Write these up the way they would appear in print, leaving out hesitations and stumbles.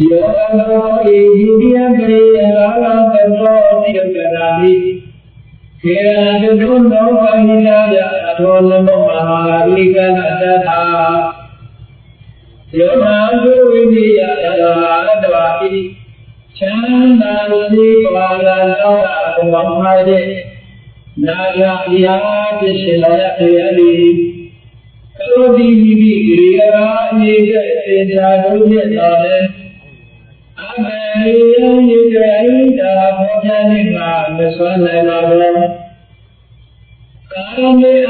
Yoga India Kriya Tanto Yogarani Kira Duno Vanilla Atono Mahalika Natha Yoga India Advati Chana Sivala Wamade Naga Yati Shilaya Kriyali Kodi Kriya Yega Jadu Amen. You can have the sun and love. Come and take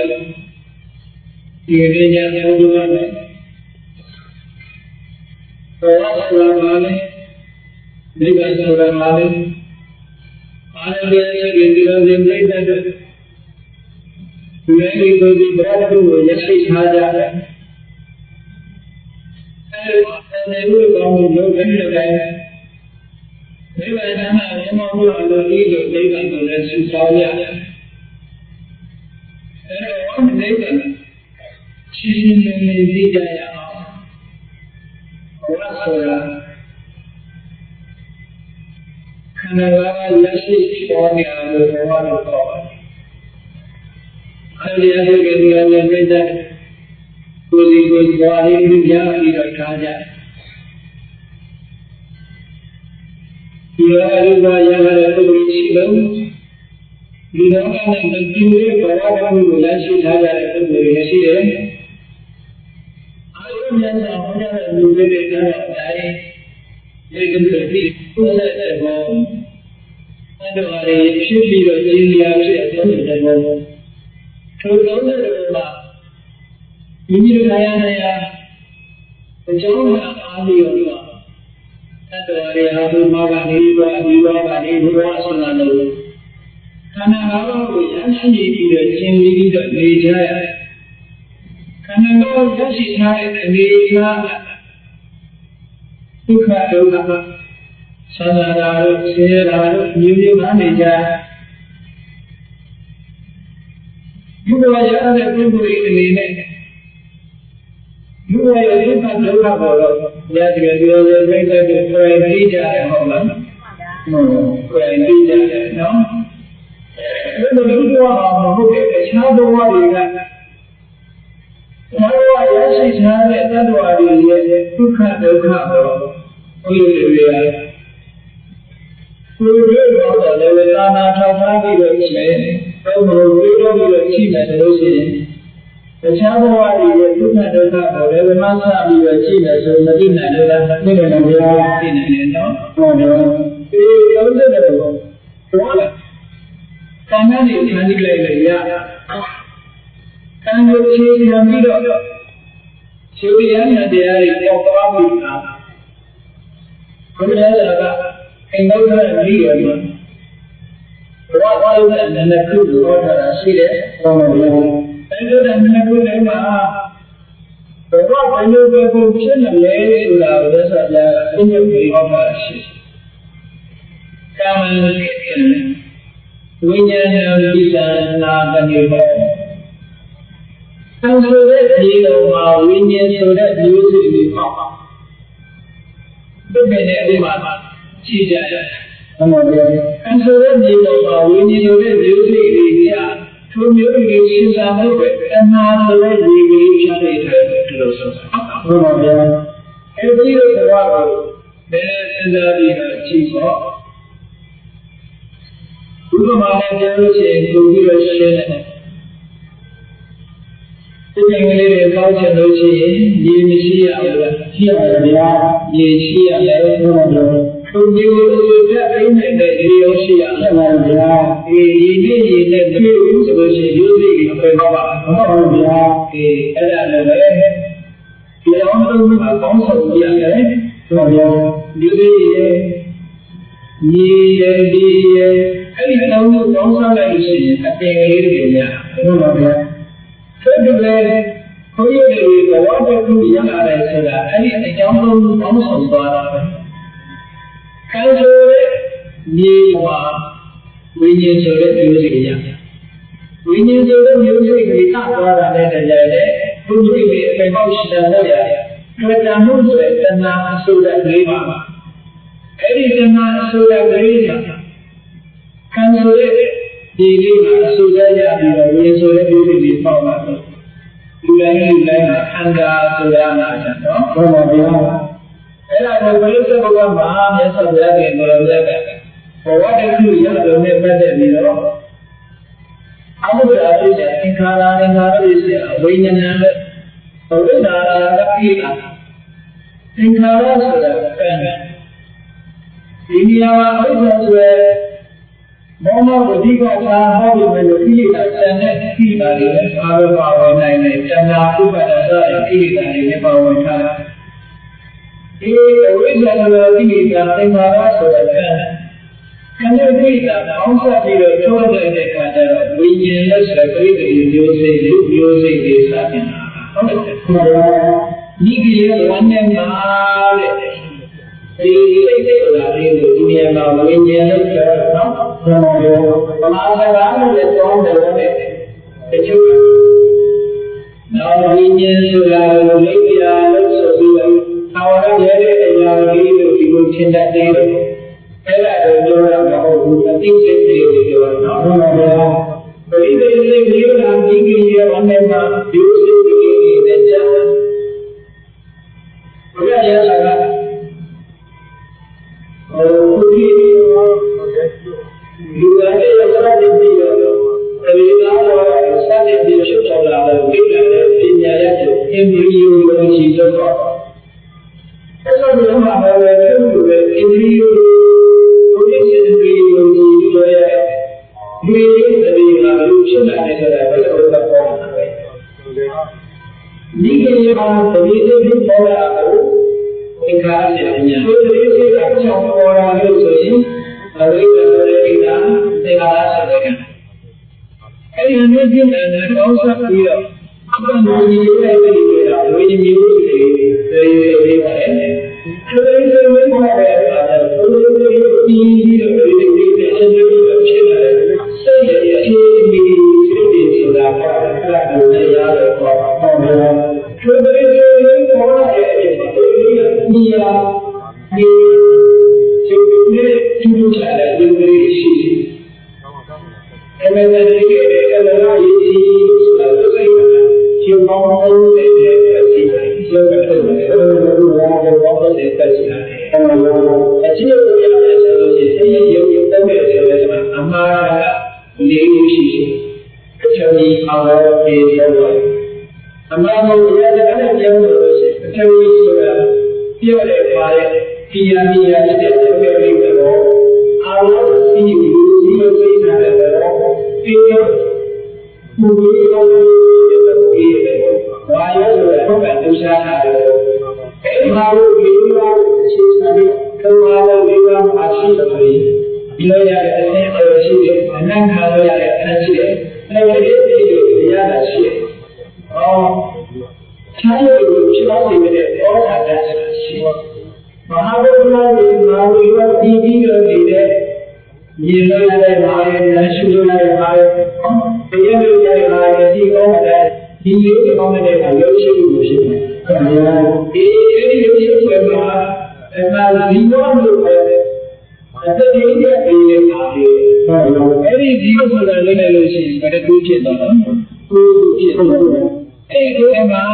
alone. ကာမဝိညာဏပိသနာပနိဘောဆိုတဲ့ဒီလိုမှာဝိညာဉ်ဆိုတဲ့မျိုးစုတွေပေါ့ဒီမဲ့နဲ့ဒီမှာရှိကြတယ်အမှန်တရားဆိုတဲ့ဒီလိုမှာဝိညာဉ်ဆိုတဲ့မျိုးစုတွေကထိုမျိုးတွေရှင်းစားဖို့ပဲအနာဆိုတဲ့ဒီကလေးဖြစ်နေတဲ့ဒီလိုဆိုတာဟုတ်ပါဗျာအဲဒီလိုကတော့ဘယ်စဉ်းစားပြီးတော့ကြည့်ပေါ့ဥပမာနဲ့ပြောလို့ရှိရင်ကိုပြီးတော့ရှင်းတယ်ဒီကလေးတွေပေါင်းချင်လို့ရှိရင်ရေမရှိရဘူးလားရှိရတယ်ဗျာရေရှိရတယ်ဟုတ်ပါဘူးသူမျိုးစုတက်အိမ်နဲ့ရေရောရှိရဟုတ်ပါဘူးဗျာဒီရေနဲ့မတွေ့ဘူးဆိုလို့ရှိရင်ရိုးစိတ်ကိုပြန်တော့ပါဟုတ်ပါဘူးဗျာဒီအဲ့ဒါလည်းပဲဒီအောင်သုံးမှာကောင်းဆုံးပြရတယ်ဟုတ်ပါဘူးဒီလေးရေဒီရေအဲ့ဒီအလုံးကိုကောင်းစားလိုက်လို့ရှိရင်အပင်ကလေးတွေများဟုတ်ပါဗျာဆက်ပြီးလည်းဘုရားတွေဘဝတခုရလာတယ်ဆိုတာအဲ့ဒီအကြောင်းလုံးကိုကောင်းဆောင်သွားတာပဲခံဆိုတဲ့မြေမှာဝိညာဉ်ဆိုတဲ့မျိုးစိတ်ရဝိညာဉ်ဆိုတဲ့မျိုးစိတ်ကိုသတ်သွားတာနဲ့တည်းရတယ်ဘုရားတွေအပေပေါက်ရှင်လို့ရတယ်တွေ့တာမှုဆိုတဲ့တဏှာအဆိုတဲ့လေးပါအဲ့ဒီတဏှာအဆိုတဲ့လေးကခံဆိုတဲ့ဒီလေးကအဆိုရရပြီးတော့ဝိဆိုတဲ့မျိုးစိတ်တွေပေါက်လာတော့လူတိုင်းမှာခန္ဓာဆိုရမှာနော်ဟုတ်ပါဗျာအဲ့ဒါကိုဘယ်လိုဆက်ဖို့ကမဟာမြတ်စွာဘုရားရှင်ကိုယ်တော်မြတ်ကဘဝတခုရတော်နဲ့ပတ်သက်ပြီးတော့အမှုရာဖြစ်တဲ့သင်္ခါရဖြစ်တဲ့ဝိညာဏနဲ့ဘဝနာရကိသင်္ခါရဆိုတာကံဒီနေရာမှာဥစ္စာဆိုရယ်မောဟဝတိကသာဟောပြီးမယ်လို့ကိလေသာစံတဲ့ကိလေသာတွေလည်းပါဝင်နိုင်တယ်။တဏှာဥပါဒသရဲ့ကိလေသာတွေလည်းပါဝင်ထားတာ။ဒီအဝိဇ္ဇာလိုကိလေသာသင်္ခါရဆိုတဲ့ကံတဲ့ကိလေသာအောင်းဆက်ပြီးတော့ထိုးတဲ့အခါကျတော့ဝိညာဉ်လက်ဆက်ပြိတ္တိမျိုးစိတ်လူမျိုးစိတ်တွေစတင်တာ။ဟုတ်တယ်။ဒီကိလေသာနဲ့မှာတဲ့ဒီစိတ်ဆိုတာဒီနေရာမှာဝိညာဉ်လို့ပြောတာနော်။ဘုရားပြောပမာစကားနဲ့တောင်းတယ်တဲ့တချို့နောက်ဝိညာဉ်ဆိုတာကိုလိပ်ပြာလို့ဆိုပြီးတော့သာဝရရဲ့အရာလေးတို့ဒီလိုရှင်းတတ်တယ်အဲ့ဒါကိုပြောရမှာမဟုတ်ဘူးအသိစိတ်လေးကိုပြောတာနော်ဘုရားပြောပရိသေစိတ်လေးကဒီကိရိယာနဲ့မှာဒီစိတ်လေးနဲ့ကြာဘုရားရဲ့စကားဒီလူသားတွေစတဲ့ပြီးတော့အဲဒီသားတော်စတဲ့ပြီးရှုပ်ဆောင်လာတဲ့ကိလေသာပညာရတဲ့အင်္ဂလိပ်လိုရှိတော့အဲ့လိုမျိုးမှာလည်းသူ့ရဲ့အင်္ဂလိပ်လိုဘုရားရှင်တွေလိုရှိလို့ရဒီအဲဒီကလူဖြစ်လာတဲ့ဆိုတာဘယ်လိုလုပ်တော့မှာလဲဒီကိစ္စမှာဒီလိုမျိုးပေါ်လာတော့သင်္ခါရဉာဏ်ဒီလိုစိတ်ကကြောင်းပေါ်လာလို့ဆိုရင်အဝိဇ္ဇာရဲ့ကိစ္စသင်္ခါရဆိုတဲ့ကံအဲဒီမျိုးပြည့်တဲ့ကောင်းစားပြီးတော့အပ္ပန္နကြီးရဲ့ဒီလိုဝိညာဉ်မျိုးတွေတွေပါတယ်ဒီလိုမျိုးပေါ်တဲ့အခါကျတော့ဒီလိုပြီးတော့ဒီလိုဖြစ်လာတဲ့စိတ်ရဲ့အခြေအနေတွေဆိုတာကအဲ့ဒါကိုရရတော့ပေါ့ဟုတ်တယ်ဒီလိုပေါ်လာတဲ့အချိန်မှာဒီရာဒီစိတ်နဲ့ကျူးချတဲ့ဒီလိုရှိတယ်အဲ့ဒါလည်းဒီအဲ့ဒါရေးကြည့်ဆိုတာစိတ်ကရှင်ပေါင်းတဲ့ရှိတယ်ဆိုတော့အဲ့ဒါကိုပေါင်းတဲ့တက်ရှိတယ်အချင်းကိုရတယ်ဆိုလို့ရှိရင်ရုပ်ရုပ်တက်တဲ့ဆိုတော့အမှားလေးခုရှိရှိအချင်းကြီးအောင်ပြီးတော့အမှားကိုရတဲ့အဲ့ဒါပြောလို့ရှိရင်အချင်းကြီးဆိုတာပြောတယ်ပါတဲ့ဒီရမီရတဲ့ပြောလေးကတော့အာရုံစီဒီလိုသိနေတဲ့တော့ဒီလိုဘုရားရဲ့ဒီဘာရလို့ဘုရားဒုစရတာအဲဒီမှာလို့ဒီလိုအခြေစံပြီးသုံးပါးလို့ဒီကမှာရှိတယ်ဒီလိုရတဲ့အင်းအရရှိတယ်အနန္တလို့ရတဲ့အန်းရှိတယ်အဲဒီဒီလိုရတာရှိတယ်။အော်ခြားလို့ဖြစ်သွားနေတဲ့ဩဃာတရှိတယ်မဟာဗုဒ္ဓရဲ့မာဝီဝတိပြီးတော့နေတဲ့ ရေလို့ရတယ်ပါလေလက်ရှိလို့ရတယ်ပါလေတရားလို့ရတယ်ပါလေဒီကောင်းတယ်ဒီလိုကောင်းတဲ့ကရုပ်ရှိလို့ရှိတယ်ဒီအဲ့ဒီရုပ်ရှိဆိုမှာအဲ့ဒါဒီလိုလို့ပဲအဲ့ဒီဒီရဲ့ဒီရဲ့ပါလေအဲ့ဒီဒီလိုဆိုတာလည်းလည်းလို့ရှိရင်ဘယ်တူဖြစ်သွားလဲကိုဖြစ်သွားတယ်အဲ့ဒီမှာ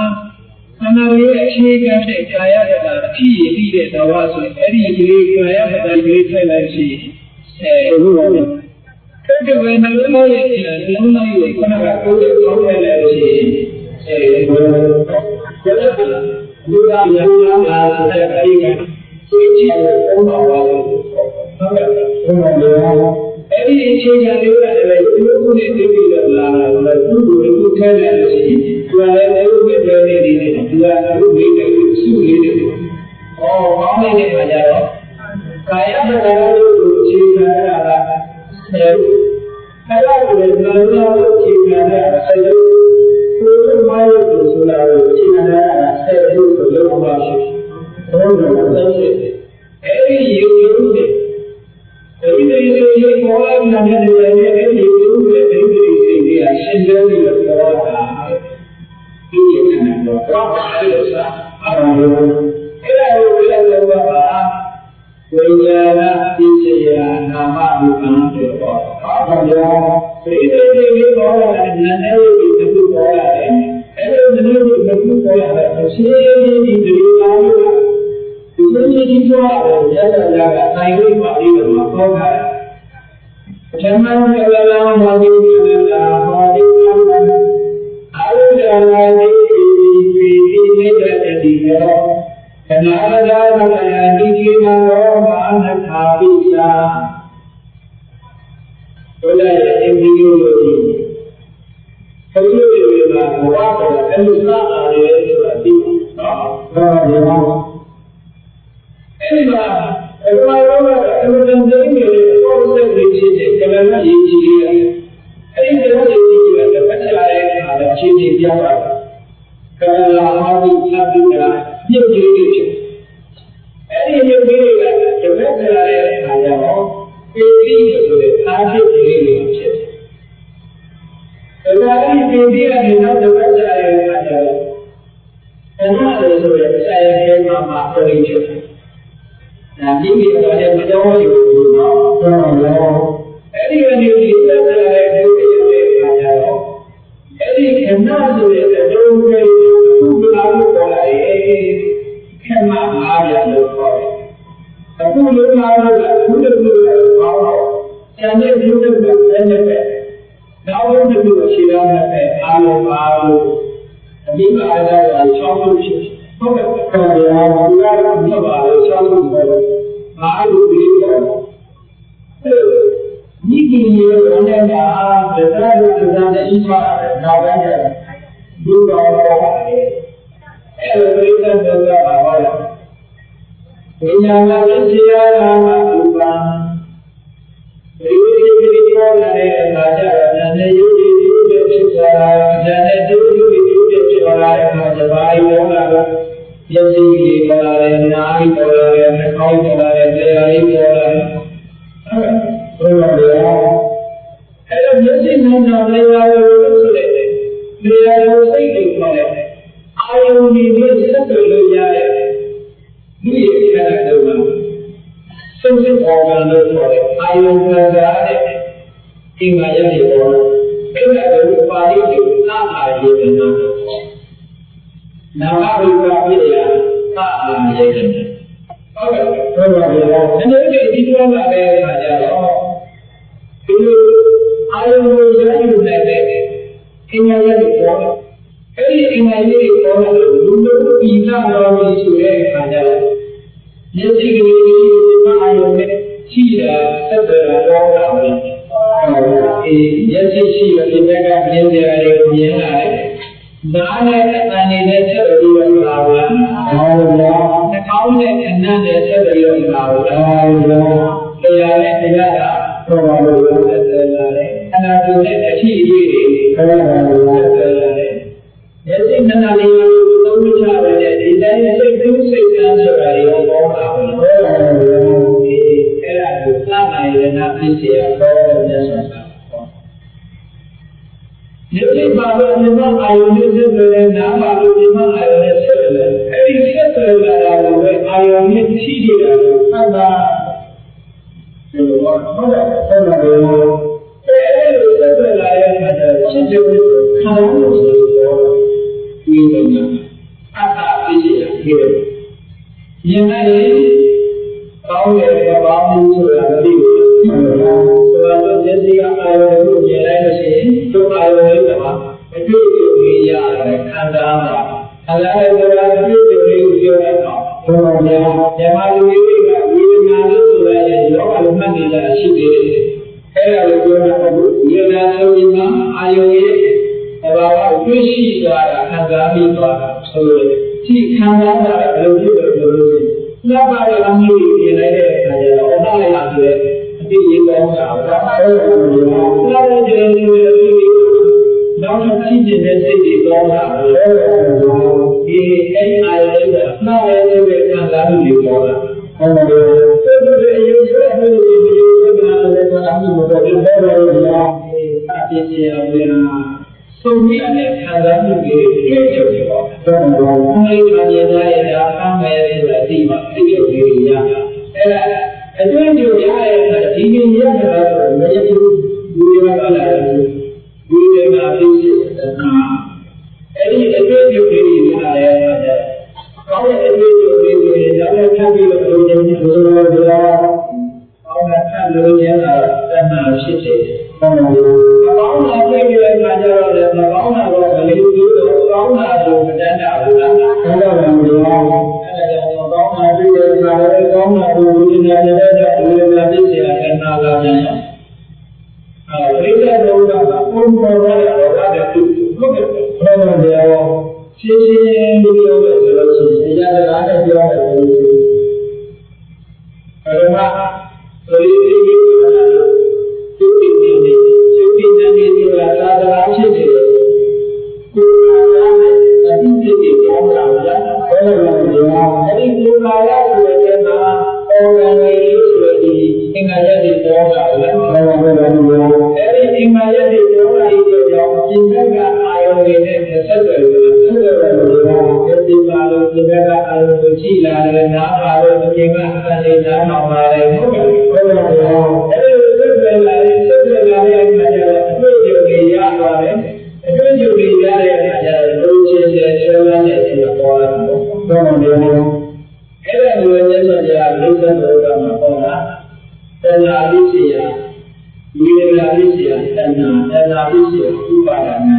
အနာရဲ့အခြေခံတဲ့ကာယကတာအဖြစ်ရပြီးတဲ့သဘောဆိုရင်အဲ့ဒီဒီကာယကတာကြီးထိုက်လိုက်ရှိဟုတ်ပါဘူးအဲ့ဒီဝေဒနာလေးရဲ့ဒီလုံးလေးကိုခဏကကိုယ်ကိုထောက်လိုက်လို့ရှိရင်ဘုရားယန္တာဆိုတဲ့အရာကသိချင်တဲ့ဘုရားပါလို့ဟုတ်ကဲ့ဘုရားအဲ့ဒီအခြေခံလေးကလည်းဒီလိုခုနဲ့သိပြီးတော့လာတာဆိုတော့သူ့ကိုသူထဲတယ်လို့ရှိရင်သူကလည်းအဲ့လိုပဲပြောနေတယ်သူကအခုမိတယ်စုလေးတယ်။အော်ကောင်းနေတဲ့ခါကျတော့ကာယပဒါလို့အခြေခံရတာအဲ့ဒါကိုလည်းနာမည်ကိုအခြေခံရတာဆက်လို့ကိုယ်မိုင်းလို့ဆိုတာကိုအခြေခံရတာဆက်လို့ဆိုလို့ပါရှိ။ဟုတ်တယ်ဆက်ရှိတယ်။အဲ့ဒီရေရုပ်တွေဒီလိုရေပေါ်လာတဲ့နေရာနဲ့အဲ့ဒီရေရုပ်တွေအဲ့ဒီစိတ်တွေကရှင်းပြောပြီးတော့ပြောတာဒီလိုနဲ့တော့ဖြစ်စားအဲ့ဒါကိုလည်းလောကပါဝိညာဏပစ္စယနာမရူပံပြောတော့ဘာကြောင့်စိတ်တွေပေါ်လာတဲ့နာနဲ့ဒီခုပေါ်လာတယ်အဲ့လိုမျိုးဒီခုပေါ်လာတဲ့အရှိဒီဒီလိုမျိုးဒီလိုကြီးပြောရတဲ့ရတာနိုင်လို့ပါပြီးတော့ပေါ်လာတယ်ဓမ္မံကလလံမောဒီကလလာဟောဒီကလံအာရုံရာဒီဒီနေတဲ့ဒီရောခဏရာမလယဒီဒီမရောမာနထာပိစာဘုရားရဲ့အင်းဒီလိုလို့ဒီဘုရားရဲ့မှာဘဝကအမှုစားအားရဆိုတာဒီနော်ဒါရောအဲ့မှာအမှန်တော့အမှန်တန်တဲ့ပေါ်တဲ့ဒီချစ်တဲ့ကလလရေးကြည့်ရအဲ့ဒီတော့ရေးကြည့်ရတဲ့ပတ်ချလာတဲ့အခါတော့ချင်းချင်းပြောတာကလလဟာဒီသာပိတာမြုပ်ကြီးတွေဖြစ်အဲ့ဒီမြုပ်ကြီးတွေကတပတ်ချလာတဲ့အခါကျတော့ပေတိဆိုတဲ့အာဖြစ်ကြီးတွေဖြစ်တယ်ဒါကဒီပေတိကနေတော့တပတ်ချလာတဲ့အခါကျတော့ဘုရားလည်းဆိုတဲ့ဆရာရဲ့မှာမှာပြင်ဖြစ်တယ်ဒါဒီလိုလည်းမကြောက်ရဘူးနော်ဟုတ်ပါဘူးအဲ့ဒီကနေဒီသက်သာတဲ့ဒုက္ခရဲ့အခါကျတော့အဲ့ဒီခဏဆိုတဲ့ဒုက္ခကိုခုကလာလို့ပေါ်လာရဲ့ခဏအားရလို့ခေါ်တယ်အခုလိုလာတော့ခုတည်းကဘာလို့ကျန်တဲ့ဒုက္ခကလည်းပဲနောက်ဘုဒ္ဓကိုရှင်းရမယ်အားလုံးပါလို့အမိမအားရတာချောင်းလို့ဖြစ်ဟုတ်ကဲ့ဆရာကဘုရားကမြတ်ပါလို့ဆောင်းလို့ပြောတယ်။မာလူပြီးတော့ဒီကိလေသာနဲ့မှာတရားလို့သာတဲ့ဣမနောက်ပိုင်းကျဒုတော်တော်ပါတယ်။အဲလိုပြိဿတော့ကပါပါလား။ဝိညာဏပစ္စယနာမရူပံဒီလိုပြောလာတဲ့အခါကျတော့ဉာဏ်နဲ့ယုတ်ကြည်ဖြစ်သွားတာဉာဏ်နဲ့ဒုက္ခဖြစ်သွားတဲ့အခါကျဘာရောလာတော့ယုတ်ကြည်ကြီးပေါ်လာတယ်နားကြီးပေါ်လာတယ်နှာခေါင်းပေါ်လာတယ်တရားကြီးပေါ်လာတယ်ဟုတ်ပါဘူးအဲ့တော့မျက်စိနဲ့တော့တရားကိုဆိုတဲ့တရားကိုစိတ်ကိုခေါ်တဲ့အာယုန်ဒီနဲ့ဆက်သွယ်လို့ရတဲ့ဒီရဲ့ခန္ဓာတော့စုံစမ်းပေါ်လာလို့ဆိုတဲ့အာယုန်ခံစားတဲ့အင်္ဂါရည်ပေါ်အဲ့ဒါကိုပါဠိကိုသာအာယေတနာနာမရူပဖြစ်ရသာအာယေတနာဟုတ်ကဲ့ဟုတ်ပါပြီ။အဲ့ဒီဒီပြောလာတဲ့အခါကျတော့ဒီလိုအာယုံကိုရယူတဲ့အင်္ဂါရည်ပေါ်အဲ့ဒီအင်္ဂါရည်ပေါ်လာလို့လူတို့ဤသာတော်ကြီးဆိုတဲ့အခါကျတော့မျက်စိကလေးဒီအာယုံနဲ့ရှိတာသက်သက်တော့တာပဲ။အေးမျက်စိရှိတဲ့ဒီဘက်ကမြင်ကြရတယ်မြင်လာတယ်။နားနဲ့အတန်နဲ့ဆက်ပြီးတော့လာပါဟုတ်လားနှာခေါင်းနဲ့အနံ့နဲ့ဆက်ပြီးတော့လာပါဟုတ်လားတရားနဲ့တရားကပြောပါလို့ဆက်ဆက်လာတယ်ခန္ဓာကိုယ်နဲ့အရှိအကြီးတွေပြောပါလို့ဆက်ဆက်လာတယ်မျက်စိနဲ့နားလေးကိုသုံးချရတဲ့ဒီတိုင်းစိတ်ကူးစိတ်ကန်းဆိုတာတွေပေါ်လာပါဟုတ်လားဒီအဲ့ဒါ ကိုသာနာရဏဖြစ်เสียဘောမြတ်စွာဘုရားဟောဒီလိုပါလို့မြတ်အာယုန်နဲ့ဆက်သွယ်တဲ့နာပါလို့မြတ်အာယုန်နဲ့ဆက်သွယ်တယ်အဲဒီဆက်သွယ်လာတာကိုပဲအာယုန်နဲ့ထိနေတာကိုသတ်တာဒီလိုပါဟုတ်တယ်ဆက်လာတယ်အဲဒီလိုဆက်သွယ်လာတဲ့အခါကျတော့ရှင်းတယ်ခံရလို့ဆိုတော့ဒီလိုမျိုးအတ္တဖြစ်เสียဖြစ်တယ်ယင်နဲ့ကောင်းတယ်ဘာမှမဆိုတာမသိဘူးဆိုတော့မျက်စိကအာရုံကိုမြင်လိုက်လို့ရှိရင်သူ့အာရုံလေးကအတွေ့အကြုံကြီးရတယ်ခံစားမှာခံစားရတဲ့အတွေ့အကြုံလေးကိုပြောရတော့ဘုရားမြန်မာလူမျိုးတွေကဝေဒနာလို့ဆိုရရင်လောကလုံးမှတ်နေတာရှိသေးတယ်အဲ့ဒါကိုပြောတာကဝေဒနာဆိုရင်မှအာရုံရဲ့သဘာဝတွေ့ရှိသွားတာခံစားပြီးသွားတာဆိုလို့ဒီခံစားတာဘယ်လိုဖြစ်လဲပြောလို့လက်ပါရအမှုတွေပြင်လိုက်တဲ့အခါကျတော့အမှန်လိုက်ဆိုတဲ့အတိအကျကောင်းတာဒါမှမဟုတ်ဘူး။လာတဲ့ကျေကျေလေးနောက်ထပ်ကြည့်နေတဲ့စိတ်တွေကောင်းတာလည်းဒီအဲ့အာရုံကနှောက်ရတဲ့ခံစားမှုတွေပေါ်လာ။ဟုတ်တယ်။ဒီလိုအယုံဆွဲမှုတွေမျိုးစကားလည်းအမှုမတော်တဲ့ဘောရောလား။အပြည့်စရာဝင်လာဆုံးဖြတ်တဲ့ခံစားမှုတွေတွေ့ကြုံနေပါတော့။ဘုရားကမြင်ရတဲ့ဒါအမှန်ဆိုတာဒီမှာသိကြုံနေရတာ။အဲ့ဒါအတွင်းကြုံရတဲ့ဒီမြင်ရတာဆိုမရဘူးဒီလိုကလာတယ်ဒီလိုကဖြစ်တဲ့အခါအဲ့ဒီအတွင်းကြုံနေရတဲ့အခါကျကောင်းတဲ့အတွေ့အကြုံတွေဆိုရင်ဒါလည်းထပ်ပြီးတော့လုပ်နေတယ်ဆိုတော့ဒါကောင်းတဲ့ထပ်လို့ရတာတဏှာဖြစ်တယ်။ကောင်းတာတွေ့ကြတဲ့အခါကျတော့လည်းမကောင်းတာတော့မလေးဘူးတော့ကောင်းတာဆိုမတတ်တာဘူးလား။အဲ့ဒါလည်းမလို့အဲ့ဒါကြောင့်ကောင်းတာတွေ့တဲ့အခါလည်းကောင်းတာကိုဝိညာဉ်နဲ့တဲ့ဝိညာဉ်ဖြစ်เสียတဲ့နာလာပြန်ရော။ပရိသတ်တော်ကပုံပေါ်ရတဲ့သူဟုတ်ကဲ့ဘယ်လိုလဲရောရှင်းရှင်းလေးပြောမယ်ဆိုလို့ရှိရင်တရားစကားနဲ့ပြောတယ်လို့အဲ့ဒါမှဆိုရင်ဒီကသူ့ဒီနေ့သူ့ဒီနေ့ဆိုတာသာသနာဖြစ်နေတယ်ကိုယ်ကလည်းအတိအကျပြောတာလားဘယ်လိုလဲအဲ့ဒီကိုယ်ကလည်းဆိုတဲ့မှာအော်ဂန်လေးဆိုတဲ့အင်္ဂါရက်တွေပြောတာလားအဲ့ဒီအင်္ဂါရက်တွေပြောတာဒီကြောင့်ဒီဘက်ကအာယုံတွေနဲ့ဆက်သွယ်လို့ဒီပါလို့ဒီဘက်ကအာယုံကိုကြည့်လာတယ်နားပါလို့ဒီကအန်လေးနားထောင်လာတယ်ဟုတ်ကဲ့အဲ့ဒီဆက်သွယ်လာတဲ့အခါကျတော့အတွေ့အကြုံတွေရပါတယ်အတွေ့အကြုံတွေရတဲ့အခါကျတော့လူချင်းချင်းဆွေးနွေးတဲ့အခါပေါ်လာတယ်ဟုတ်တယ်အဲ့ဒါလိုညစွာကြလိမ့်တဲ့ဘုရားမှာပေါ်လာတဏှာလိစီယဝိရဏလိစီယတဏှာလိစီယဥပါဒနာ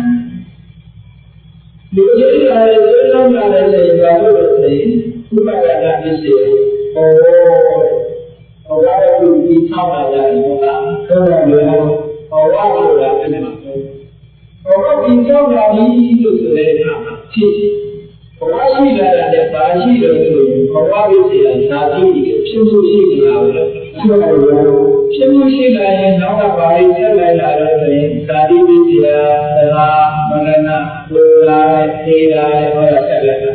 လူကြီးကလည်းဆွေးနွေးလာတဲ့အခါကျတော့ဥပါဒနာလိစီယဟောဘာလို့ဒီဆောက်လာကြလဲဟုတ်လားဟုတ်တယ်ဟောဘာလို့လဲအဲ့ဒါဟောဒီဆောက်လာပြီလို့ဆိုတဲ့အခါမှာဖြစ်ဘဝရှိလာတဲ့ဘာရှိတယ်ဆိုရင်ဘဝဖြစ်စီရင်ဇာတိဖြစ်မှုရှိနေတာပဲဖြစ်မှုရှိလာရင်နောက်ကဘာတွေဆက်လိုက်လာတော့ဆိုရင်ဇာတိဖြစ်စီရာသရာမရဏဒုလာသေရာဟောဆက်လိုက်တာ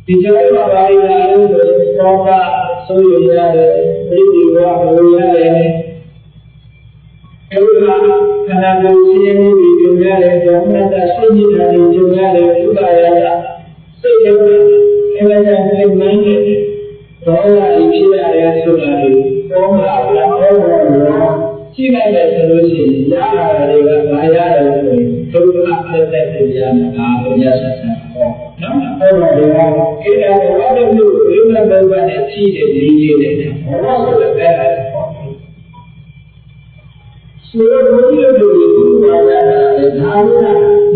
ဒီကြောင့်ဘာတွေလာလို့ဆိုရင်သောကဆိုရရတယ်ပြိတိဝဝရတယ်အဲ့ဒါခန္ဓာကိုယ်ရှင်းမှုတွေကြုံရတယ်ဓမ္မတစိတ်ဉာဏ်တွေကြုံရတယ်ဥပါယတာစိတ်ရုံးအဲ့ဒါကြောင့်ဒီမင်းရဲ့ဒေါသတွေဖြစ်ရတယ်ဆိုတာကိုပေါ်လာတာဟောတာရှိနိုင်တယ်ဆိုလို့ရှိရင်ရတာတွေကဘာရတယ်ဆိုရင်ဒုက္ခသက်သက်ကိုရမှာဘုရားဆက်ဆက်ဟောနော်အဲ့ဒါတွေကအဲ့ဒါကိုဘာလို့လို့ဘုရားဘုရားနဲ့ရှိတဲ့ဒီလေးတွေဘောဆိုတဲ့အဲ့ဒါဆိုတော့ဘုရားတို့ဒီဘာသာနဲ့ဒါလို့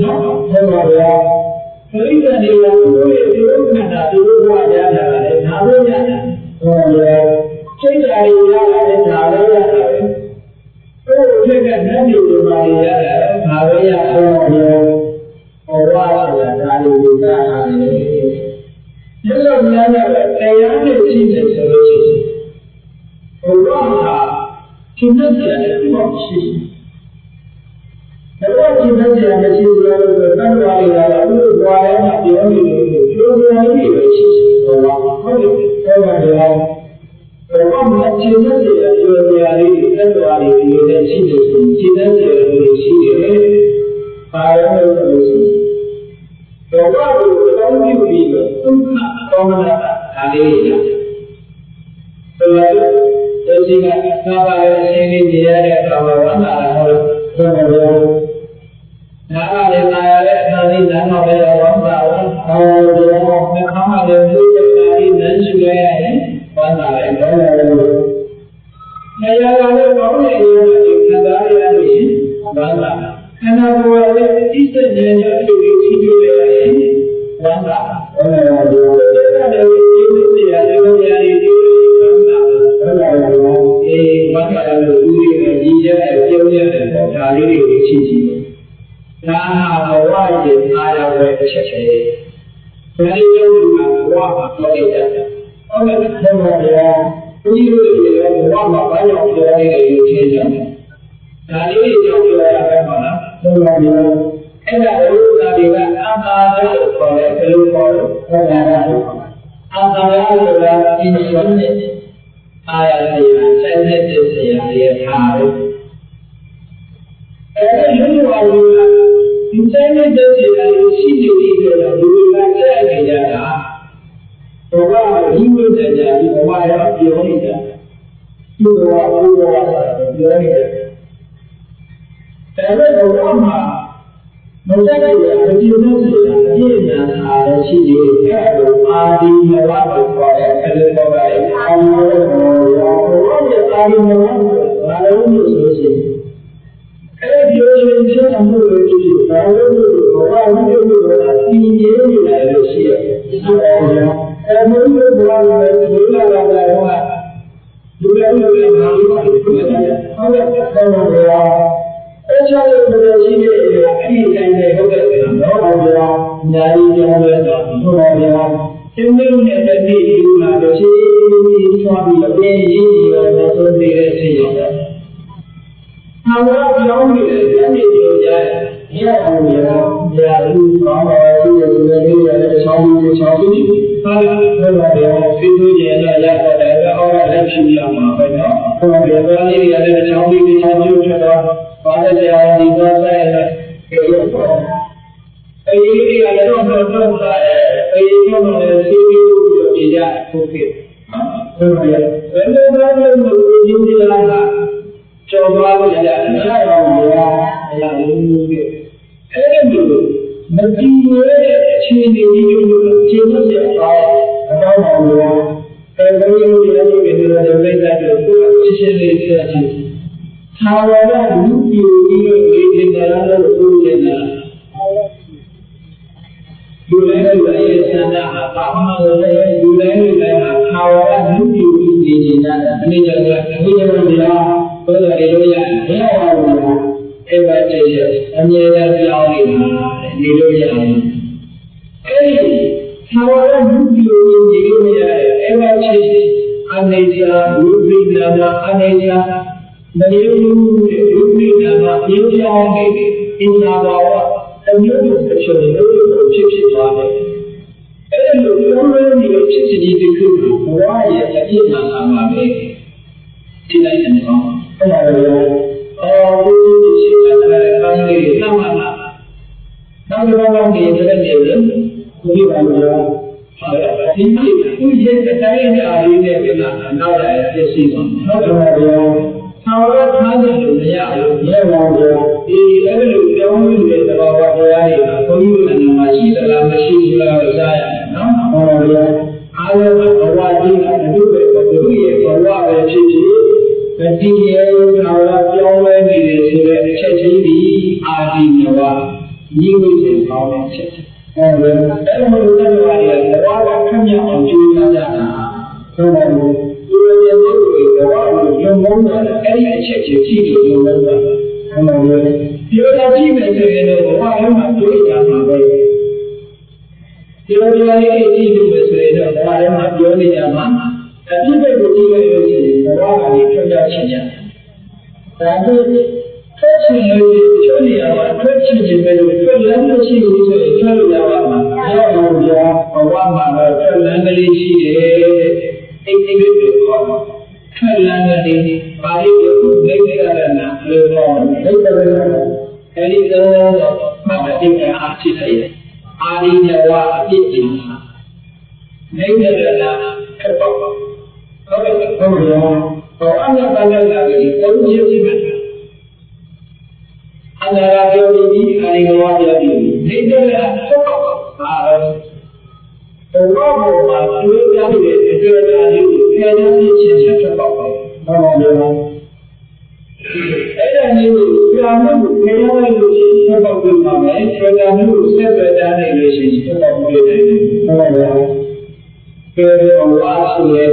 နော်ဟုတ်ပါဗျာပရိသတ်တွေကသူတို့ရဲ့ဒီလိုခန္ဓာဒီလိုဘဝရတာလည်းဒါလို့ရတယ်ဟုတ်ပါဗျာစိတ်ဓာတ်တွေရတာလည်းဒါလည်းရတယ်ကိုယ်ဖြစ်တဲ့နတ်တွေဘာတွေရတယ်ဒါလည်းရတော့ဗျာဟောပါဆိုတာဒါလိုလိုတာရတယ်ဒီလိုများများတရားနဲ့ရှိနေဆိုလို့ရှိရင်ဘုရားဟာဒီနေ့ကျတဲ့ဒီမှာရှိတယ်။ဒီနေ့ကျတဲ့မရှိဘူးလို့တတ်သွားရတာဘုရားရဲ့မှာပြောနေလို့ပြောနေနေပဲရှိတယ်။ဟုတ်လား။ဟုတ်တယ်။ဟုတ်ပါတယ်။ဘ ဘာမှမချင်တဲ့နေရာတွေတက်သွားတယ်ဒီလိုရှိနေဆိုချင်တဲ့နေရာတွေရှိတယ်။ဘာလို့လဲဆိုတော့ဘာလို့တောင်းပြီးတော့ဒုက္ခတောင်းတာဒါလေးရ။ဆိုတော့ဒီကသာပါရဲ့အင်းလေးနေရတဲ့အခါမှာဝမ်းသာတာဟုတ်တယ်။နားရနာရတဲ့အသာလေးနားမှာပဲဝမ်းသာဝမ်းဟောတယ်နှာခေါင်းမှာလည်းသူ့ရဲ့နာရီနန်းရှူရရတယ်ဝမ်းသာတယ်တော့လည်းနေရာကလည်းဘာလို့လဲဒီခံစားရရင်ဝမ်းသာခန္ဓာကိုယ်ရဲ့အစ်စဉာဏ်ရဲ့အဖြစ်ကိုကြည့်ရရင်ဝမ်းသာဒီဒီရတယ်ဒီရတယ်ဒီဝမ်းသာဝမ်းသာလို့ဦးရည်ကြီးရဲ့ပြုံးရဲ့ပေါ်ဒါလေးတွေရှိရှိဒါဟာဘဝရဲ့အားရတဲ့အချက်ပဲ။ဒါလေးကျုပ်ကဘဝမှာပြောခဲ့ကြတယ်။ဟုတ်ကဲ့ဘုရားဒီလိုတွေဘဝမှာဘာကြောင့်ပြောရလဲလို့ထင်ကြတယ်။ဒါလေးတွေကြောင့်ပြောရတာပါလား။ဟုတ်ပါဘူး။အဲ့ဒါလို့ဒါတွေကအာသာရလို့ခေါ်တယ်ဘယ်လိုခေါ်လဲ။ဟုတ်ပါဘူး။အာသာရဆိုတာဒီလိုနဲ့အာရတရားဆက်တဲ့တရားတွေထားတယ်။အဲ့ဒီလိုပါလို့ဒီတိုင်းနဲ့တည်းကရှိနေပြီဆိုတော့ဒီလိုကဆက်နေကြတာဘဝဒီဝိတ္တညာဒီဘဝရောပြောနေတာဒီဘဝဘုရားဆိုတာပြောနေတယ်ဒါပေမဲ့ဘဝမှာမဆက်ကြရအဒီလိုဆိုတာအပြည့်ညာအားရှိနေတယ်အဲ့လိုအာဒီမဝတ်ပေါ်တဲ့အလေးပေါ်တဲ့အအောင်လို့ရောဘဝရဲ့အာဒီမဝတ်ဘာလို့လို့ဆိုရှင်အဲ့ဒီလိုရှင်ချင်းအမှုတွေကြည့်ဘာလို့လို့ဘဝဝိတ္တဆိုတာသိရနေတယ်လို့ရှိရတယ်။ဆိုတော့အဲ့ဒီလိုဘဝရဲ့ဒီလိုလာတာကလူလည်းဘာလို့လဲဟုတ်ကဲ့ဆောင်းတော့အဲ့ချာလို့ပြောရှိနေတယ်အဲ့ဒီတိုင်းနဲ့ဟုတ်ကဲ့နော်ဘုရားညာရီကျောင်းလဲတော့ဘုရားဒီလိုနဲ့တည်းဒီမှာတော့ရှိသွားပြီးအပြင်းကြီးရောဆိုနေတဲ့အချိန်ရောက်တယ်။ဟာတော့ပြောင်းနေတယ်တည်းပြောကြတယ်။ဒီအောင်ရရာလူကောင်းတော်ရှိတဲ့လူတွေလည်းချောင်းပြီးချောင်းပြီးဟာတော့ဖိသူရဲ့လည်းရပါတယ်အော်လည်းရှိရမှာပဲနော်။ဘုရားပြောလေးတွေလည်းချောင်းပြီးချောင်းပြီးထွက်တော့ဘာလဲတရားဒီတော့ဆိုင်လည်းပြောတော့အဲဒီကလည်းတော့တော့လာအဲဒီကတော့လည်းစီးပြီးလို့ပြကြဟုတ်ကဲ့ဟုတ်ကဲ့ဘယ်လိုလဲလို့ဒီဒီလာကျော်သွားလို့ရတယ်အရှာအောင်ရောအရာလို့ကဲအဲဒီလိုမကြည့်ရတဲ့အခြေအနေမျိုးကိုခြေသွက်ရအောင်အကောင်းအောင်ရောအဲဒီလိုရတဲ့ဒီလိုပြိတ္တာတို့ကိုရှင်းရှင်းလေးသိချင်သာဝရလူပြည်ပြီးတော့ဒီနေရာလို့ပြောနေတာလူလည်းရဲ့ဆန္ဒဟာဘာမှမဟုတ်ရဲ့လူလည်းဟာသာဝရလူပြည်ပြီးနေနေတာအနေနဲ့ဒီလိုမျိုးဘယ်လိုလဲလို့ရဘယ်လိုလဲအဲ့ဒါတည်းအမြဲတမ်းပြောင်းနေတာနေလို့ရအောင်အဲ့ဒီသာဝရလူပြည်နေလို့ရအဲ့ဒါချင်းအနေစာလူပြည်နာအနေစာမယုံလူပြည်နာပြောင်းပြောင်းနေအင်္ဂါဘာဝအမျိုးမျိုးအချက်တွေဖြစ်သွားတယ်အဲ့လိုပြောင်းလဲနေတဲ့ဖြစ်စီဒီတစ်ခုကိုဘဝရဲ့အပြည့်အစုံမှာပဲဒီလိုက်နေတော့အဲ့ဒါရောဒီရှိတဲ့ကောင်းလေးနာမနာနောက်တော့ဒီတဲ့နေလို့ဒီပါရောဟာဒီသူရဲ့အတိုင်းအတာလေးနဲ့ပြန်လာနောက်ရပြည့်စုံတော့ဟုတ်ပါရောသာဝရထားတယ်လို့မရဘူးမြဲပါဘူးဒီအဲ့လိုပြောင်းနေတဲ့သဘောတရားတွေကဘုန်းကြီးကနာမရှိသလားမရှိဘူးလားလို့ကြားရတယ်နော်ဟုတ်ပါဘူးအားလုံးဘဝကြီးကတူပဲဘုရားရဲ့ဘဝပဲဖြစ်ဖြစ်မတည်ရဲသာဝရပြောင်းလဲနေတယ်ဆိုတဲ့အချက်ချင်းဒီအာဒီနဝညီဝိစေကောင်းတဲ့အချက်ဟုတ်တယ်အဲ့လိုမျိုးတဲ့ဘာတွေကဘဝကခက်မြောက်အောင်ကြိုးစားကြတာဟုတ်ပါဘူးဒီလိုမျိုးတွေဘဝကိုယုံမုန်းတာအဲ့ဒီအချက်ချင်းကြည့်လို့ယုံမုန်းတာဟုတ်ပါဘူးပြောတာကြည့်မယ်ဆိုရင်တော့ဘဝထဲမှာတွေ့ရမှာပဲဒီလိုမျိုးလေးကြည့်လို့ဆိုရင်တော့ဘဝထဲမှာပြောနေကြမှာအပြည့်ပဲကိုကြည့်လိုက်လို့ရှိရင်ဘဝကနေထွက်ကြချင်းကြဒါဆိုထွက်ချင်လို့ချိုးနေရမှာထွက်ချင်ခြင်းပဲလို့ထွက်လမ်းမရှိဘူးဆိုရင်ထွက်လို့ရပါမှာရောက်လို့ရဘဝမှာတော့ထွက်လမ်းကလေးရှိတယ်အိတ်အိတ်လေးကိုခေါ် ထွက်လာတဲ့ပါဠိကိုလက်ရတာနာလို့တော့လက်ရတာအဲဒီတော့မှတ်တဲ့အားဖြစ်တယ်အာရိယဝအပြည့်အစုံလက်ရတာခက်တော့ဟုတ်ကဲ့တော့အနာပါဠိလာပြီးသုံးချက်ရှိတယ်အနာရပြောပြီးအာရိယဝပြောပြီးလက်ရတာဆက်တော့အားတော့ဘုရားမှာတွေ့ရတဲ့အတွေ့အကြုံတွေကိုပြန်ကြည့်ချင်းချက်တော့ပါဘာလို့လဲအဲ့ဒါမျိုးကိုပြန်လို့ပြန်ရလို့ရှိရင်ချက်တော့ပြန်ပါမယ်ဆက်တာမျိုးကိုဆက်ပဲတားနိုင်လို့ရှိရင်ချက်တော့ပြန်တယ်ဟုတ်ပါဘူးကျေတော်အားဆိုရဲ့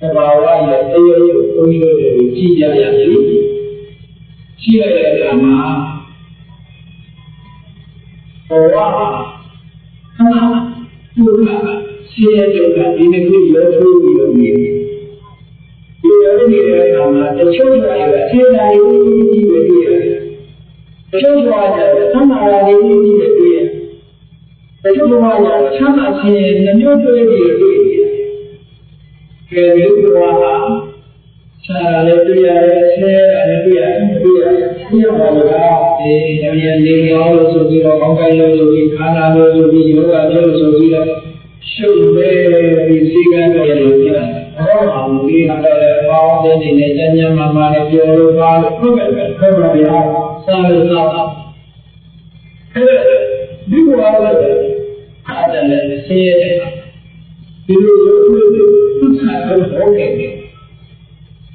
သဘာဝရဲ့အယုတ်ကိုကြည့်ရရစီကြည့်ရတဲ့အခါမှာဘဝသူကစီရတဲ့ကဒီနေ့ကိုရောထိုးပြီးတော့နေတယ်။ဒီလိုနေတဲ့အခါမှာတချို့တွေကအခြေအနေကြီးပဲတွေ့ရတယ်။တချို့တွေကသံဃာလေးကြီးပဲတွေ့ရတယ်။တချို့ကချမ်းသာခြင်းနှမျိုးတွေ့ပြီးတွေ့ရတယ်။ကဲဒီလိုကဆာလည်းတွေ့ရတယ်ဆဲလည်းတွေ့ရတယ်တွေ့ရတယ်။ဒီမှာလည်းဒီတမန်လေးရောလို့ဆိုပြီးတော့ကောင်းကင်လို့ဆိုပြီးခန္ဓာလို့ဆိုပြီးယောဂလို့ဆိုပြီးတော့ရှုပ်ပဲဒီစိတ်ကတော့လို့ပြောတာ။ဟောအောင်ဒီကတော့ပေါင်းတဲ့နေနဲ့ဉာဏ်မှနဲ့ပြောလို့ပါလို့ဟုတ်ကဲ့ဟုတ်ပါဗျာ။စာလို့တော့အဲဒီဘဝလည်းအားတယ်ဆေးရတယ်ဒီလိုရုပ်လို့သူ့ဆိုင်တော့ဟုတ်ကဲ့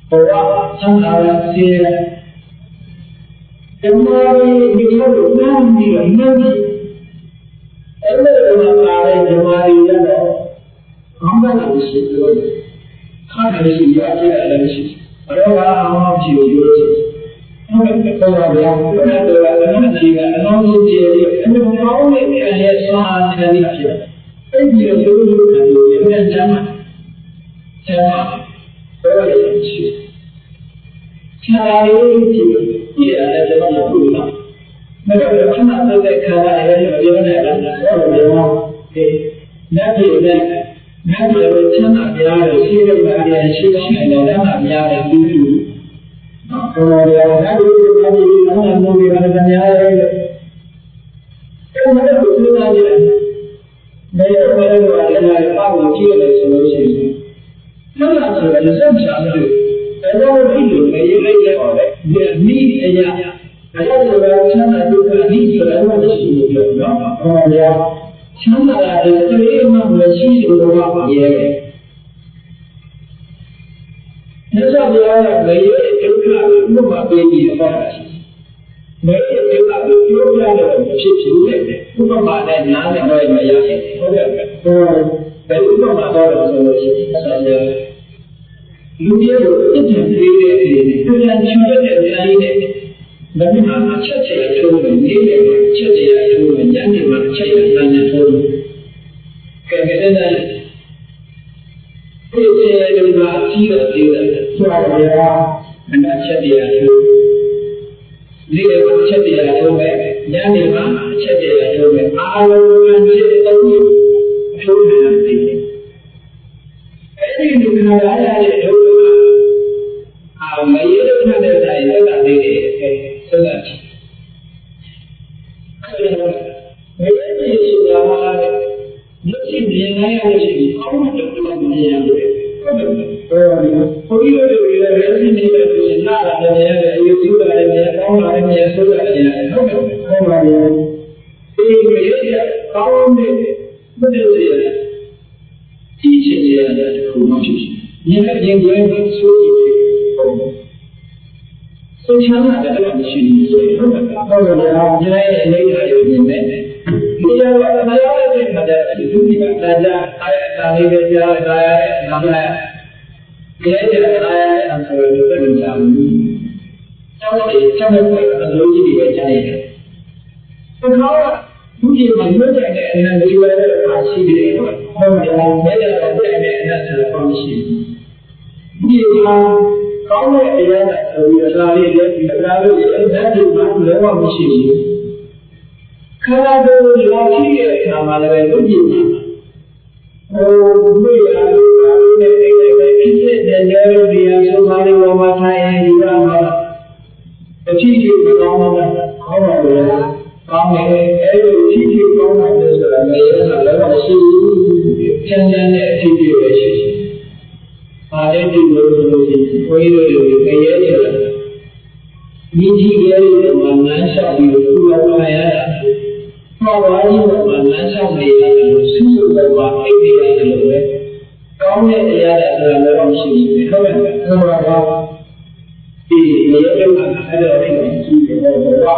ဘဝဆံသာဆေးရတယ်ဓမ္မရီဒီလိုနာမည်နဲ့အဲ့လိုပါတဲ့ဓမ္မရီကတော့ဘာမှမရှိဘူးခါတယ်ရှိရတယ်လည်းရှိအဲ့တော့ဘာမှမရှိဘူးဟုတ်ကဲ့ပေါ်လာဗျာဘယ်တော့လဲဒီကအလုံးစုံကြည့်ရအဲ့လိုကောင်းတဲ့ခံရဆွမ်းအားတယ်ဖြစ်တယ်အဲ့ဒီလိုလိုခံလို့ရတဲ့ကျမ်းမှာတော့ရှိဆရာလေးကြည့်ဒီအဲ့ဒါတော့ဘူးလားမတော်ခဏတဲ့ခါရတယ်ပြောနေတာတော့ပြောတယ်နတ်ပြည်နဲ့နတ်ပြည်ကိုချမ်းသာပြရတယ်ရှိတဲ့နေရာရှိရှိတယ်လက်မှတ်များတယ်ပြီးပြီနော်ဘုရားနတ်ပြည်ကိုနတ်ပြည်နောင်မိုးရတဲ့နေရာရဲ့အဲ့ဒါကိုစဉ်းစားကြည့်နေရတဲ့နေရာရဲ့ပေါ့ကိုကြည့်ရတယ်ဆိုလို့ရှိရင်ဆက်လာဆိုရင်စက်ချာလို့အဲ့ဒါကိုဒီလိုရေးလိုက်ရအောင်လေဒီနီးအရာအဲ့ဒါကိုချမ်းသာဒုက္ခနီးဆိုတာမရှိဘူးပြောနော်ဟောဗျာချမ်းသာတဲ့တရေမှမရှိဘူးတော့ရဲတယ်မြတ်စွာဘုရားကလည်းဒုက္ခကိုဥပမာပေးပြီးဟောတာရှိတယ်။ဒုက္ခကိုပြောပြတယ်ဖြစ်ဖြစ်နဲ့ဥပမာနဲ့နားနဲ့တော့မရဘူးဟုတ်ကဲ့။ဘယ်ဥပမာတော့ဆိုလို့ရှိရင်ဆက်ရလူကြီးကိုအစ်တင်ပေးတဲ့အနေနဲ့ပြန်ချင်တဲ့နေရာလေးနဲ့ဘယ်မှာချက်ချင်ထိုးလို့နေတယ်ချက်ချင်ထိုးလို့ညနေမှာချက်ရတဲ့ညထိုးလို့ကဲတဲ့တဲ့ဒီလိုလူကကြီးတယ်ကြီးတယ်ဆိုတော့အနာချက်တရားထိုးဒီလိုချက်တရားထိုးပဲညနေမှာချက်တရားထိုးပဲအာလုံးကချက်တော့ထိုးနေတယ်အဲ့ဒီလူကလာရတဲ့ဒုက္ခမရတဲ့ခါတဲ့တိုင်းသက်သာနေတယ်ဆက်လာချင်မရတဲ့ဆိုတာမျက်စိမြင်နိုင်ရလို့ရှိရင်အောင်းတော့တော့မြင်ရတယ်ဟုတ်တယ်ဘုရားတို့လည်းမျက်စိမြင်တဲ့ဆိုရင်နားလာတယ်ရတယ်အယူကျူတာလည်းမြင်ကောင်းတာလည်းမြင်ဆိုးတာလည်းမြင်ဟုတ်တယ်ဟုတ်ပါရဲ့ဒီမရတဲ့ကောင်းတဲ့မတည့်ရတဲ့ကြည့်ချင်ရတဲ့ခုမှဖြစ်မြင်တဲ့ရင်သွင်းဆိုးကြည့်ဟုတ်ဆိုချမ်းသာတဲ့တော့မရှိဘူးဆိုရင်ဟုတ်ကဲ့ဟုတ်ကဲ့ဉာဏ်ရဲ့အနေအထားကိုမြင်တယ်ဒီလိုအနာရတဲ့မှာတဲ့ဒီလူကြီးကသာအားအတာလေးပဲကြားရတဲ့နာမည်ရဲ့အားရအဆိုရတဲ့ပုံစံမျိုးကျောင်းလေးကျောင်းလေးကအလိုကြီးတွေပဲကြားရတယ်။ဘုရားလူကြီးမှာလွတ်တဲ့အနန္တရွယ်တဲ့အားရှိတယ်ဟုတ်ကဲ့။မဲ့တဲ့တဲ့အနန္တဆိုတာမရှိဘူး။ဒီမှာကောင်းတဲ့အရာနဲ့ဆိုပြီးအလားလေးလည်းဒီအလားလေးရဲ့ဓာတ်တွေမှာလည်းမရှိဘူးခန္ဓာကိုယ်လာရှိတဲ့အခါမှာလည်းလူကြီးမှာဟိုမိရလို့ပါလို့နဲ့အဲ့ဒီပဲဖြစ်တဲ့နေရာတွေအဆုံး ခွေးတွေငရဲဆိုတာမိကြီးရဲ့မှာလမ်းလျှောက်ပြီးသူ့လောက်ခံရတာမှာဝါကြီးမှာလမ်းလျှောက်နေရတယ်လို့ဆူဆူပေါ်မှာအိတ်နေရတယ်လို့ပဲကောင်းတဲ့တရားတွေဆိုတာလည်းရှိတယ်ဟုတ်ကဲ့ဟုတ်ပါပါဒီငရဲကအဲ့တော့ဒီရှိတယ်ဟုတ်ပါ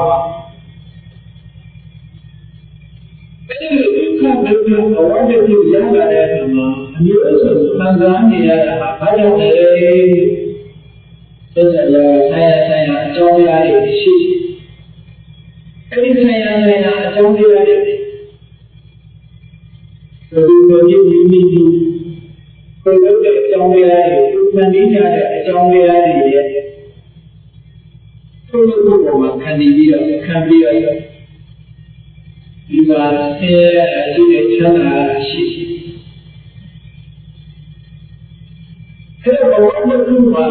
အဲ့ဒီဒုက္ခဒုက္ခဘဝတည်းကိုရလာတဲ့အခါမှာအမျိုးအစားခံစားနေရတာဘာကြောင့်လဲသက်ဆိုင်ရာအကြောင်းတရားတွေရှိအဲ့ဒီဆိုင်ရာအကြောင်းတရားတွေဒီလိုမျိုးဒီကိုယ်လုံးတဲ့အကြောင်းတရားတွေမှန်နေကြတဲ့အကြောင်းတရားတွေရဲ့သူ့လိုပုံမှာခံပြီးတော့ဒီမှာဆင်းရဲအကျိုးတွေချမ်းသာရှိအဲ့တော့ဘဝတစ်ခုမှာ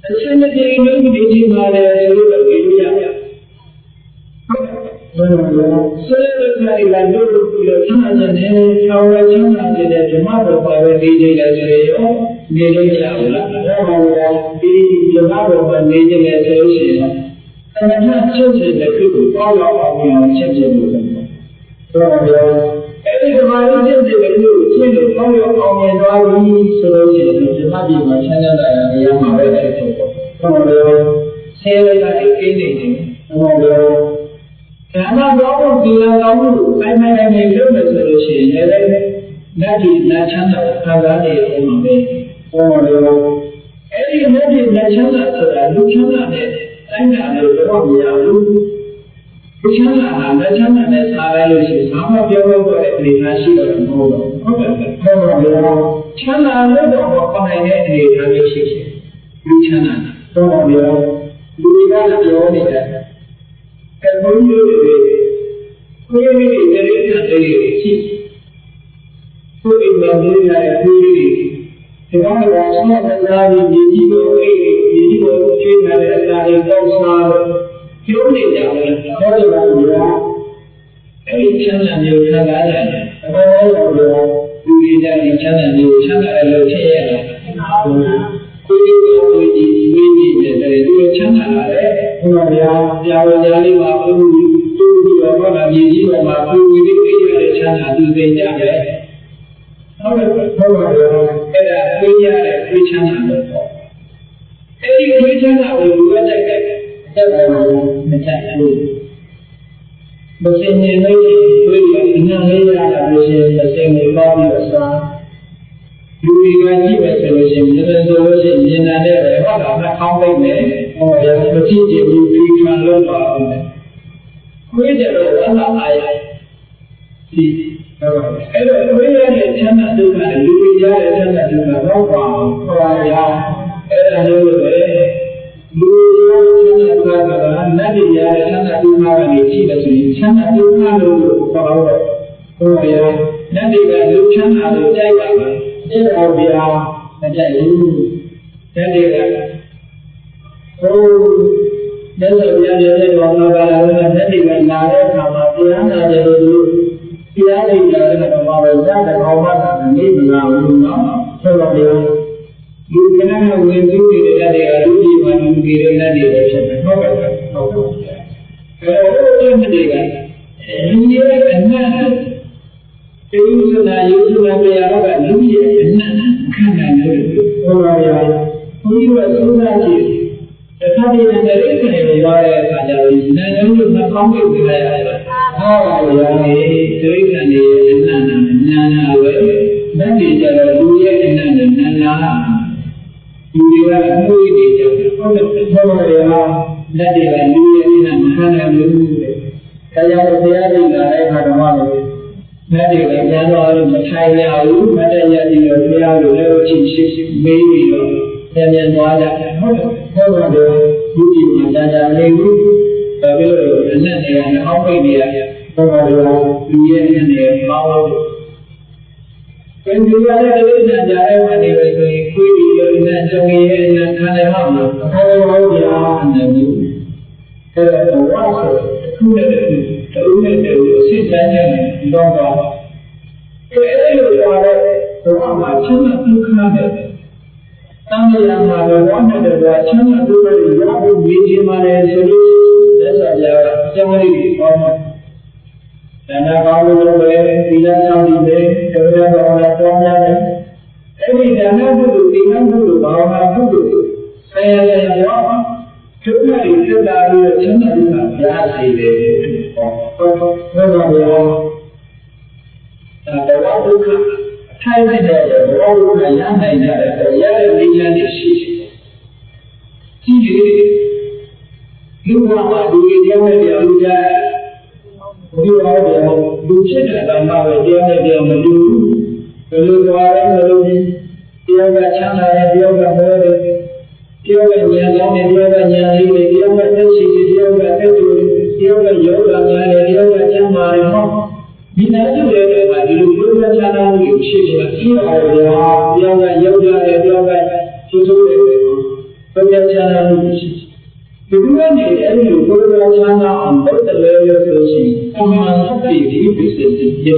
အစင်းတဲ့လူတွေဒီမှာလည်းဆိုလို့ပြောရမယ်။ဘယ်လိုလဲဆဲတဲ့ခိုင်လာလို့ပြီးတော့ချမ်းသာတဲ့ထောင်ရချမ်းသာတဲ့ဓမ္မတော်ပါပဲနေကြတယ်ဆိုရင်နေလို့ရဘူးလား။ဒါမှမဟုတ်ဒီဓမ္မတော်ပါနေကြတယ်ဆိုလို့ရှိရင်အမှန်ချက်ချက်တဲ့ခုကိုပေါက်ရောက်အောင်ချက်ချက်လို့ဆိုတော့အဲ့ဒီဓမ္မရင်းတဲ့လူကိုရှင်းလို့ပေါက်ရောက်အောင်သွားပြီဆိုလို့ရှိရင်ဓမ္မပြည်မှာချမ်းသာတာရမှာပဲဖြစ်တယ်။ဟုတ်တယ်။ဆဲရတာကိနေတယ်။ဟုတ်တယ်။ဓမ္မတော်ကိုဒီလိုကောင်းမှုပိုင်းပိုင်းနဲ့လုပ်မယ်ဆိုလို့ရှိရင်လည်းနတ်ပြည်နတ်ချမ်းသာခံစားနေရမှာပဲ။ဟုတ်တယ်။အဲ့ဒီနတ်ပြည်နတ်ချမ်းသာဆိုတာလူချမ်းသာနဲ့တိုင်းတာလို့တော့မရဘူး။လူချမ်းသာဟာနတ်ချမ်းသာနဲ့စားလိုက်လို့ရှိရင်ဘာမှပြောလို့တဲ့အနေအထားရှိတော့မဟုတ်တော့ဘူး။ဟုတ်တယ်။ဟုတ်တယ်။ချမ်းသာလို့တော့ဘာနိုင်တဲ့အနေအထားမျိုးရှိတယ်။လူချမ်းသာတော့ပြောလူတွေကပြောနေတာကဲဘုန်းကြီးတွေကိုယ်ရည်တွေတည်းတဲ့ရှိကိုယ်အိမ်မှာနေရတဲ့ကိုယ်ရည်ဒီကောင်ကဆောင်းတရားကြီးကြီးကိုအိမ်ကြီးကိုရှင်းလာတဲ့အရာတွေတောင်းစားပြောနေကြတယ်ဟောတယ်ပါဗျာအဲ့ဒီချမ်းသာမျိုးခံစားရတယ်အပေါ်တော့လူတွေကြတဲ့ချမ်းသာမျိုးချမ်းသာတယ်လို့ထည့်ရတယ်ကိုယ်ကြီးဝိနည်းတဲ့သူချမ်းသာတယ်ဘုရားဗျာကြာဝကြာလေးပါဘုရားသူ့ပြီးတော့လာမြည်ကြီးပေါ်မှာကိုယ်ဝိနည်းပေးရတဲ့ချမ်းသာသူသိကြတယ်ဟုတ်တယ်ဟုတ်ပါဗျာအဲ့ဒါသိရတဲ့သိချမ်းသာလို့ပေါ့အဲ့ဒီသိချမ်းသာကိုလူကတက်တယ်တက်တယ်မချက်ဘူးမစင်နေလို့သိရအနံ့လေးရတာလို့ရှိရင်မစင်နေပါဘူးလို့ဆိုတာလူတွေကကြည့်ပဲဆိုလို့ရှိရင်ဒီလိုဆိုလို့ရှိရင်ဉာဏ်နဲ့ပဲဟောတာနှာခေါင်းပိတ်နေဟောရမကြည့်ကြည့်ဘူးဒီခံလို့ပါအောင်ခွေးတယ်တော့အားရဒီအဲ့တော့ခွေးရတဲ့ချမ်းသာဒုက္ခလူတွေရတဲ့ချမ်းသာဒုက္ခတော့ပါဟောရအဲ့ဒါလို့ပဲလူတွေရတဲ့ချမ်းသာဒုက္ခကနတ်တွေရတဲ့ချမ်းသာဒုက္ခကနေရှိတယ်ဆိုရင်ချမ်းသာဒုက္ခလို့ခေါ်တော့ဟောရနတ်တွေကလူချမ်းသာလို့ကြိုက်ပါပါအဲ့ဒါဗျာမကြိုက်ဘူးတကယ်ကဟိုလက်စော်ပြရတဲ့ဘောင်းလာပါလာလို့လက်တွေကလာတဲ့အခါမှာတရားနာတယ်လို့သူတရားတွေကြားတဲ့အခါမှာလည်းရတဲ့ဘောင်းမှသာနေမလာဘူးနော်ဆိုတော့ဗျာလူကလည်းဝင်ပြီးနေတဲ့လက်တွေကလူကြီးမှလူကြီးတဲ့လက်တွေပဲဖြစ်တယ်ဟုတ်ကဲ့ဟုတ်ကဲ့အဲ့တော့ဒီတွေကလူကြီးရဲ့အနတ်ဒီဥစ္စာယုံကြည်မှုတရားကလူကြီးရဲ့အနတ်ခံနိုင်တယ်ဟောပါဗျာဘုရားကသုံးသားကြည့်တခါတည်းနဲ့တိရစ္ဆာန်တွေပြောတဲ့အခါကျတော့နာမ်လုံးနှာခေါင်းပိတ်ပြလိုက်ရတယ်ဟောပါဗျာတိရစ္ဆာန်တွေရဲ့အနတ်နာနာပဲဓာတ်တွေကျတော့လူရဲ့အနတ်နာနာလူတွေကမှုရည်ကြတယ်ဟုတ်တယ်ဟောပါဗျာဓာတ်တွေကလူရဲ့အနတ်ခံနိုင်လို့ဒါကြောင့်ဘုရားကြီးကလည်းခါတော်မှာမတ်တွေကပြန်တော့မထိုင်ရဘူးမတ်တရည်ရောဘုရားလိုလည်းချင်းရှိမေးပြီးတော့ပြန်သွားကြတယ်ဟုတ်တယ်ဟုတ်ပါတယ်ဘုရားမှာကြာနေဘူးဒါပြောလို့အနက်တွေကအောက်ပိတ်နေရတယ်ဟုတ်ပါတယ်လူရဲ့အနက်တွေပေါင်းလို့ပြန်ကြရတဲ့ဒိဋ္ဌာန်ကြားထဲမှာနေပဲဆိုရင်ခွေးပြီးတော့အနက်ကြုံရဲ့အနက်ခံရမှာဟုတ်ဗျာအနက်မျိုးအဲ့တော့ဝါဆိုခုနဲ့တူနဲ့တူစစ်တမ်းနဲ့တော့ပါအဲ့ဒီလိုပါတဲ့ဘဝမှာချမ်းသာဒုက္ခနဲ့当然嘛，我们这个城市都是要不没钱嘛的，所以这是讲的好嘛。但那高楼的地产商的，这个搞的庄稼的，这地产不都地产不都搞的不都，哎呀，这那里这哪里城市上压谁的？那个呀，我都看。太那个，我都看养那个，养的地产的事情。至于如果把这个养的了解，如果如现在咱们养的了没有，就是说人们第二个强大的，第二个好的，第二个年长的，第二个年龄的，第二个这些的，第二个这种，第二个有的年的，第二个讲嘛的好。你那就这个嘛，就是有的相当于有些个医疗的啊，有的有的有的就是这个，有的相当于有些。如果你有的相当不的那个东西，他们是必须不是一定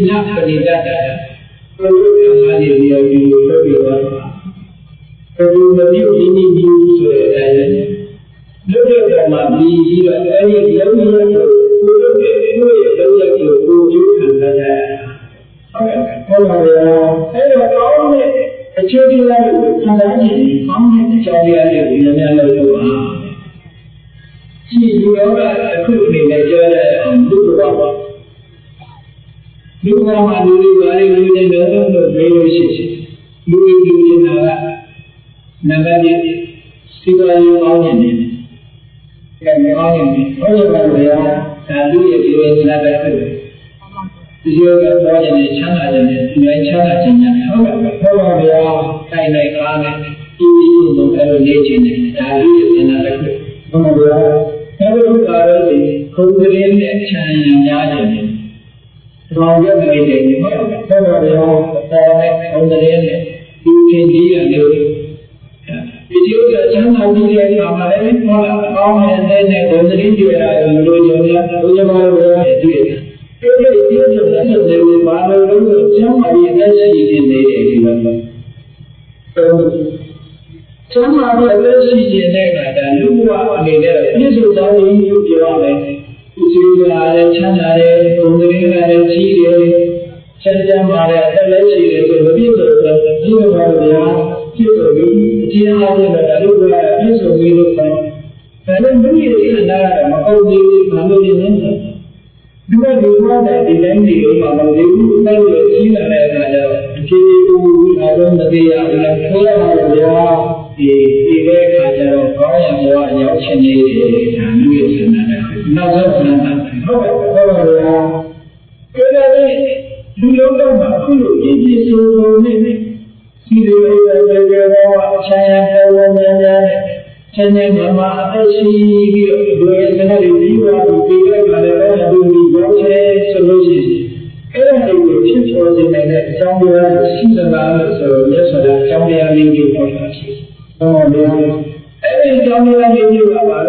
的，那肯定在的。我看看你有这个，我们有你说的，有这个嘛，你有后来呢，还有高的，就这样看咱这方面教练的人员来说啊，既主要的口里面教的如果嘛，你把这个人都没有信心，如果那个的，这个有高年的，感觉高年的，而且怎么样，咱都也就是那个口。这个国家的强大人民，原强大经验，好了没有？在那方面，一都还有年轻的，大家也是那个，好了没有？还有大人的，口子里面全家人的，老人没得，好了没有？口子里面有天地人的，这就是强大经验，他们来好了，他们在那口子里面啊，都是嘛的，对。这个也是人的这个把那个讲话的在细节内的，讲话的在细节内的，如果你的艺术上面有这样的，就是拿来强大的，工作人员的纪律，现在嘛的在来纪律这个艺术的，艺术上面啊，就是你接下来的如果艺术艺术上，反正没有看到嘛，高级蛮多的人。如果你说在这边旅游嘛，旅游在这西南来看的，这个那种的呀，那河南的呀，这个看起来高阳的话，要钱的，旅游是那是好的呀。这个旅游的嘛，会有经济收入的，这个话，前年妈妈在西边，我也在那里旅游，这个看的都有钱收入些。这个去做这那个江边新的那个时候，也说的江边旅游好像是，江边旅游的话，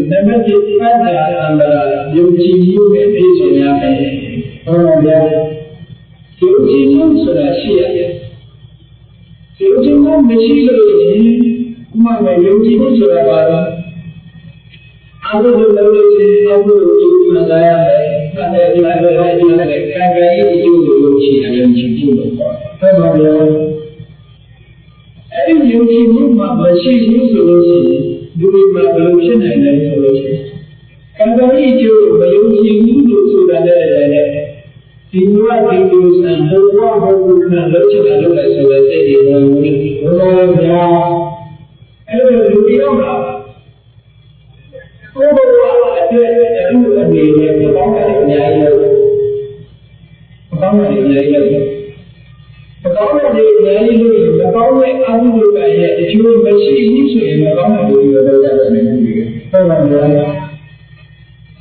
那么这大家有机有的比较样的，有机有是的些，有机我没去过的。我们有机会做的话，阿布都都是阿布就看那样的，看那看看一有气啊，有气就的话，看到没有？有气就嘛，没气就是有嘛有现在的说是，看到一就没有气就做的另外就是生活往后不看，而且那种来说的这里我们呀。有一样的，如果我这如果你不帮我的年龄，不帮我的年龄，不帮我的年龄不帮我安排半夜，就没细水不帮我这个都在这里，对吧？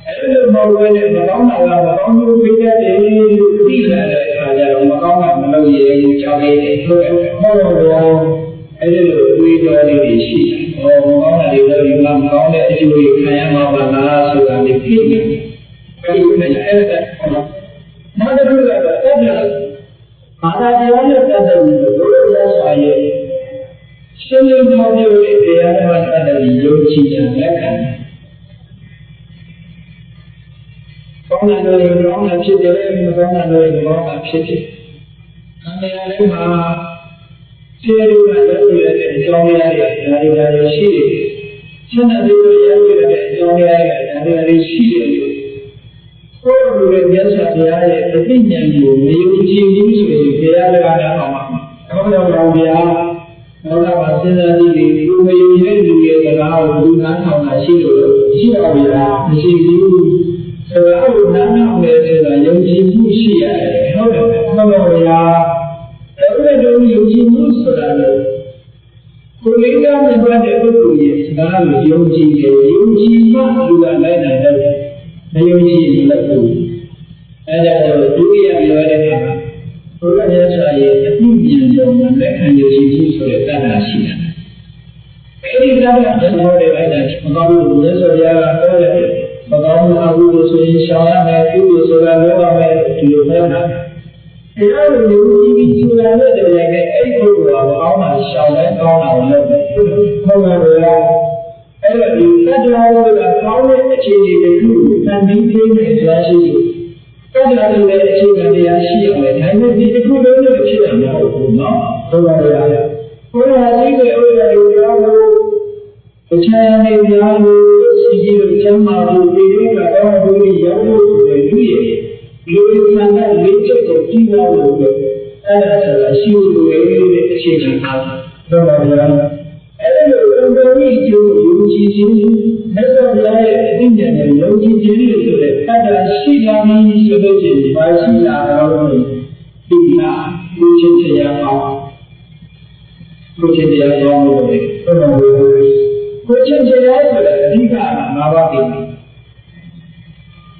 这毛问题不帮我了，不帮我回家的厉害的，大家不帮我们都也交给你，好了。这个规则的体系，我讲的这个有蛮高的，就看样嘛，把它手上的品质，可以看下来的。那这个大家把大家的在这里都在商业，现တာတွေကောင်းတာဖြစ်တယ်မကောင်းတာတွေမကောင်းတာဖြစ်တယ်။အနေနဲ့လည်းမှာကျေရူကလည်းရတဲ့အကြောင်းရည်တွေရှိတယ်။ဆက်နေပြီးရရတဲ့အကြောင်းရည်တွေရှိတယ်လို့ကိုယ်တို့ရဲ့မျက်စိတရားရဲ့အသိဉာဏ်ကိုမယုံကြည်ဘူးဆိုရင်ဘုရားလည်းအားအောင်ပါ။ဘောတော်တော်ဗျာနောက်တော့စဉ်းစားကြည့်ပြီးကိုယ်မယုံကြည်တဲ့လူရဲ့စကားကိုလူနားထောင်တာရှိလို့ရှိအောင်ဗျာမရှိဘူး။ဆိုတော့အဲ့လိုနားထောင်တယ်ဆိုတာယုံကြည်မှုရှိရတယ်ဟုတ်တယ်ဘောတော်ဗျာအဲ့ဒါတို့ယုံကြည်မှုဆိုတာလည်းကိုယ်လေးကမြတ်တဲ့ပုဂ္ဂိုလ်ရဲ့စကားကိုယုံကြည်တယ်ယုံကြည်မှလူကလိုက်နိုင်တယ်မယုံကြည်ရင်လည်းဘူးအဲဒါကြောင့်ဒုတိယပြောတဲ့အခါမှာဘုရားမြတ်စွာရဲ့အမှုဉာဏ်တော်မှာလက်ခံယုံကြည်မှုဆိုတဲ့တဏ္ဍာရှိတယ်အဲဒီတဏ္ဍာကျွန်တော်တွေလိုက်တာမကောင်းဘူးမြတ်စွာဘုရားကပြောတယ်မကောင်းဘူးအကုသိုလ်ဆိုရင်ရှောင်ရမယ်ကုသိုလ်ဆိုတာလုပ်ရမယ်ဒီလိုပြောတာအဲဒါကိုယုံကြည်ပြီးဆိုတာနဲ့တည်းရဲ့အဲ့ဒီပုဂ္ဂိုလ်ကအောင်းတာရှောင်လဲကောင်းတာကိုလုပ်တယ်ဟုတ်ပါဘူးလားအဲ့ဒါဒီသတ္တဝါတွေကကောင်းတဲ့အခြေအနေတွေကိုတန်ပြီးသိနေကြရှိတယ်။သတ္တဝါတွေရဲ့အခြေခံတရားရှိအောင်လည်းဒါနဲ့ဒီတစ်ခုလုံးနဲ့ဖြစ်တာမဟုတ်ဘူးနော်။ဟုတ်ပါရဲ့။ဘုရားရှိတဲ့ဥစ္စာတွေကြောင့်အခြားနေများလို့ရှိကြည့်လို့ကျမ်းမာလို့ဒီလိုကတော့ဘုရားရောက်လို့ဆိုတဲ့လူရဲ့လူရင်းနာလေးချက်ကိုကြည့်ရလို့အဲ့ဒါဆိုတာရှိလို့ရဲ့အခြေခံအားဟုတ်ပါရဲ့။အဲ့လိုဘုရားကြီးကျိုးယုံကြည်ခြင်းမြတ်စွာဘုရားရဲ့အသိဉာဏ်နဲ့ယုံကြည်ခြင်းလို့ဆိုတဲ့တတ်တာရှိလာပြီဆိုလို့ရှိရင်ဘာရှိလာတော့ဒီနာကိုချင်းတရားအောင်ကိုချင်းတရားအောင်လို့ပဲဟုတ်ပါဘူးကိုချင်းတရားဆိုတဲ့အဓိက၅ပါးတည်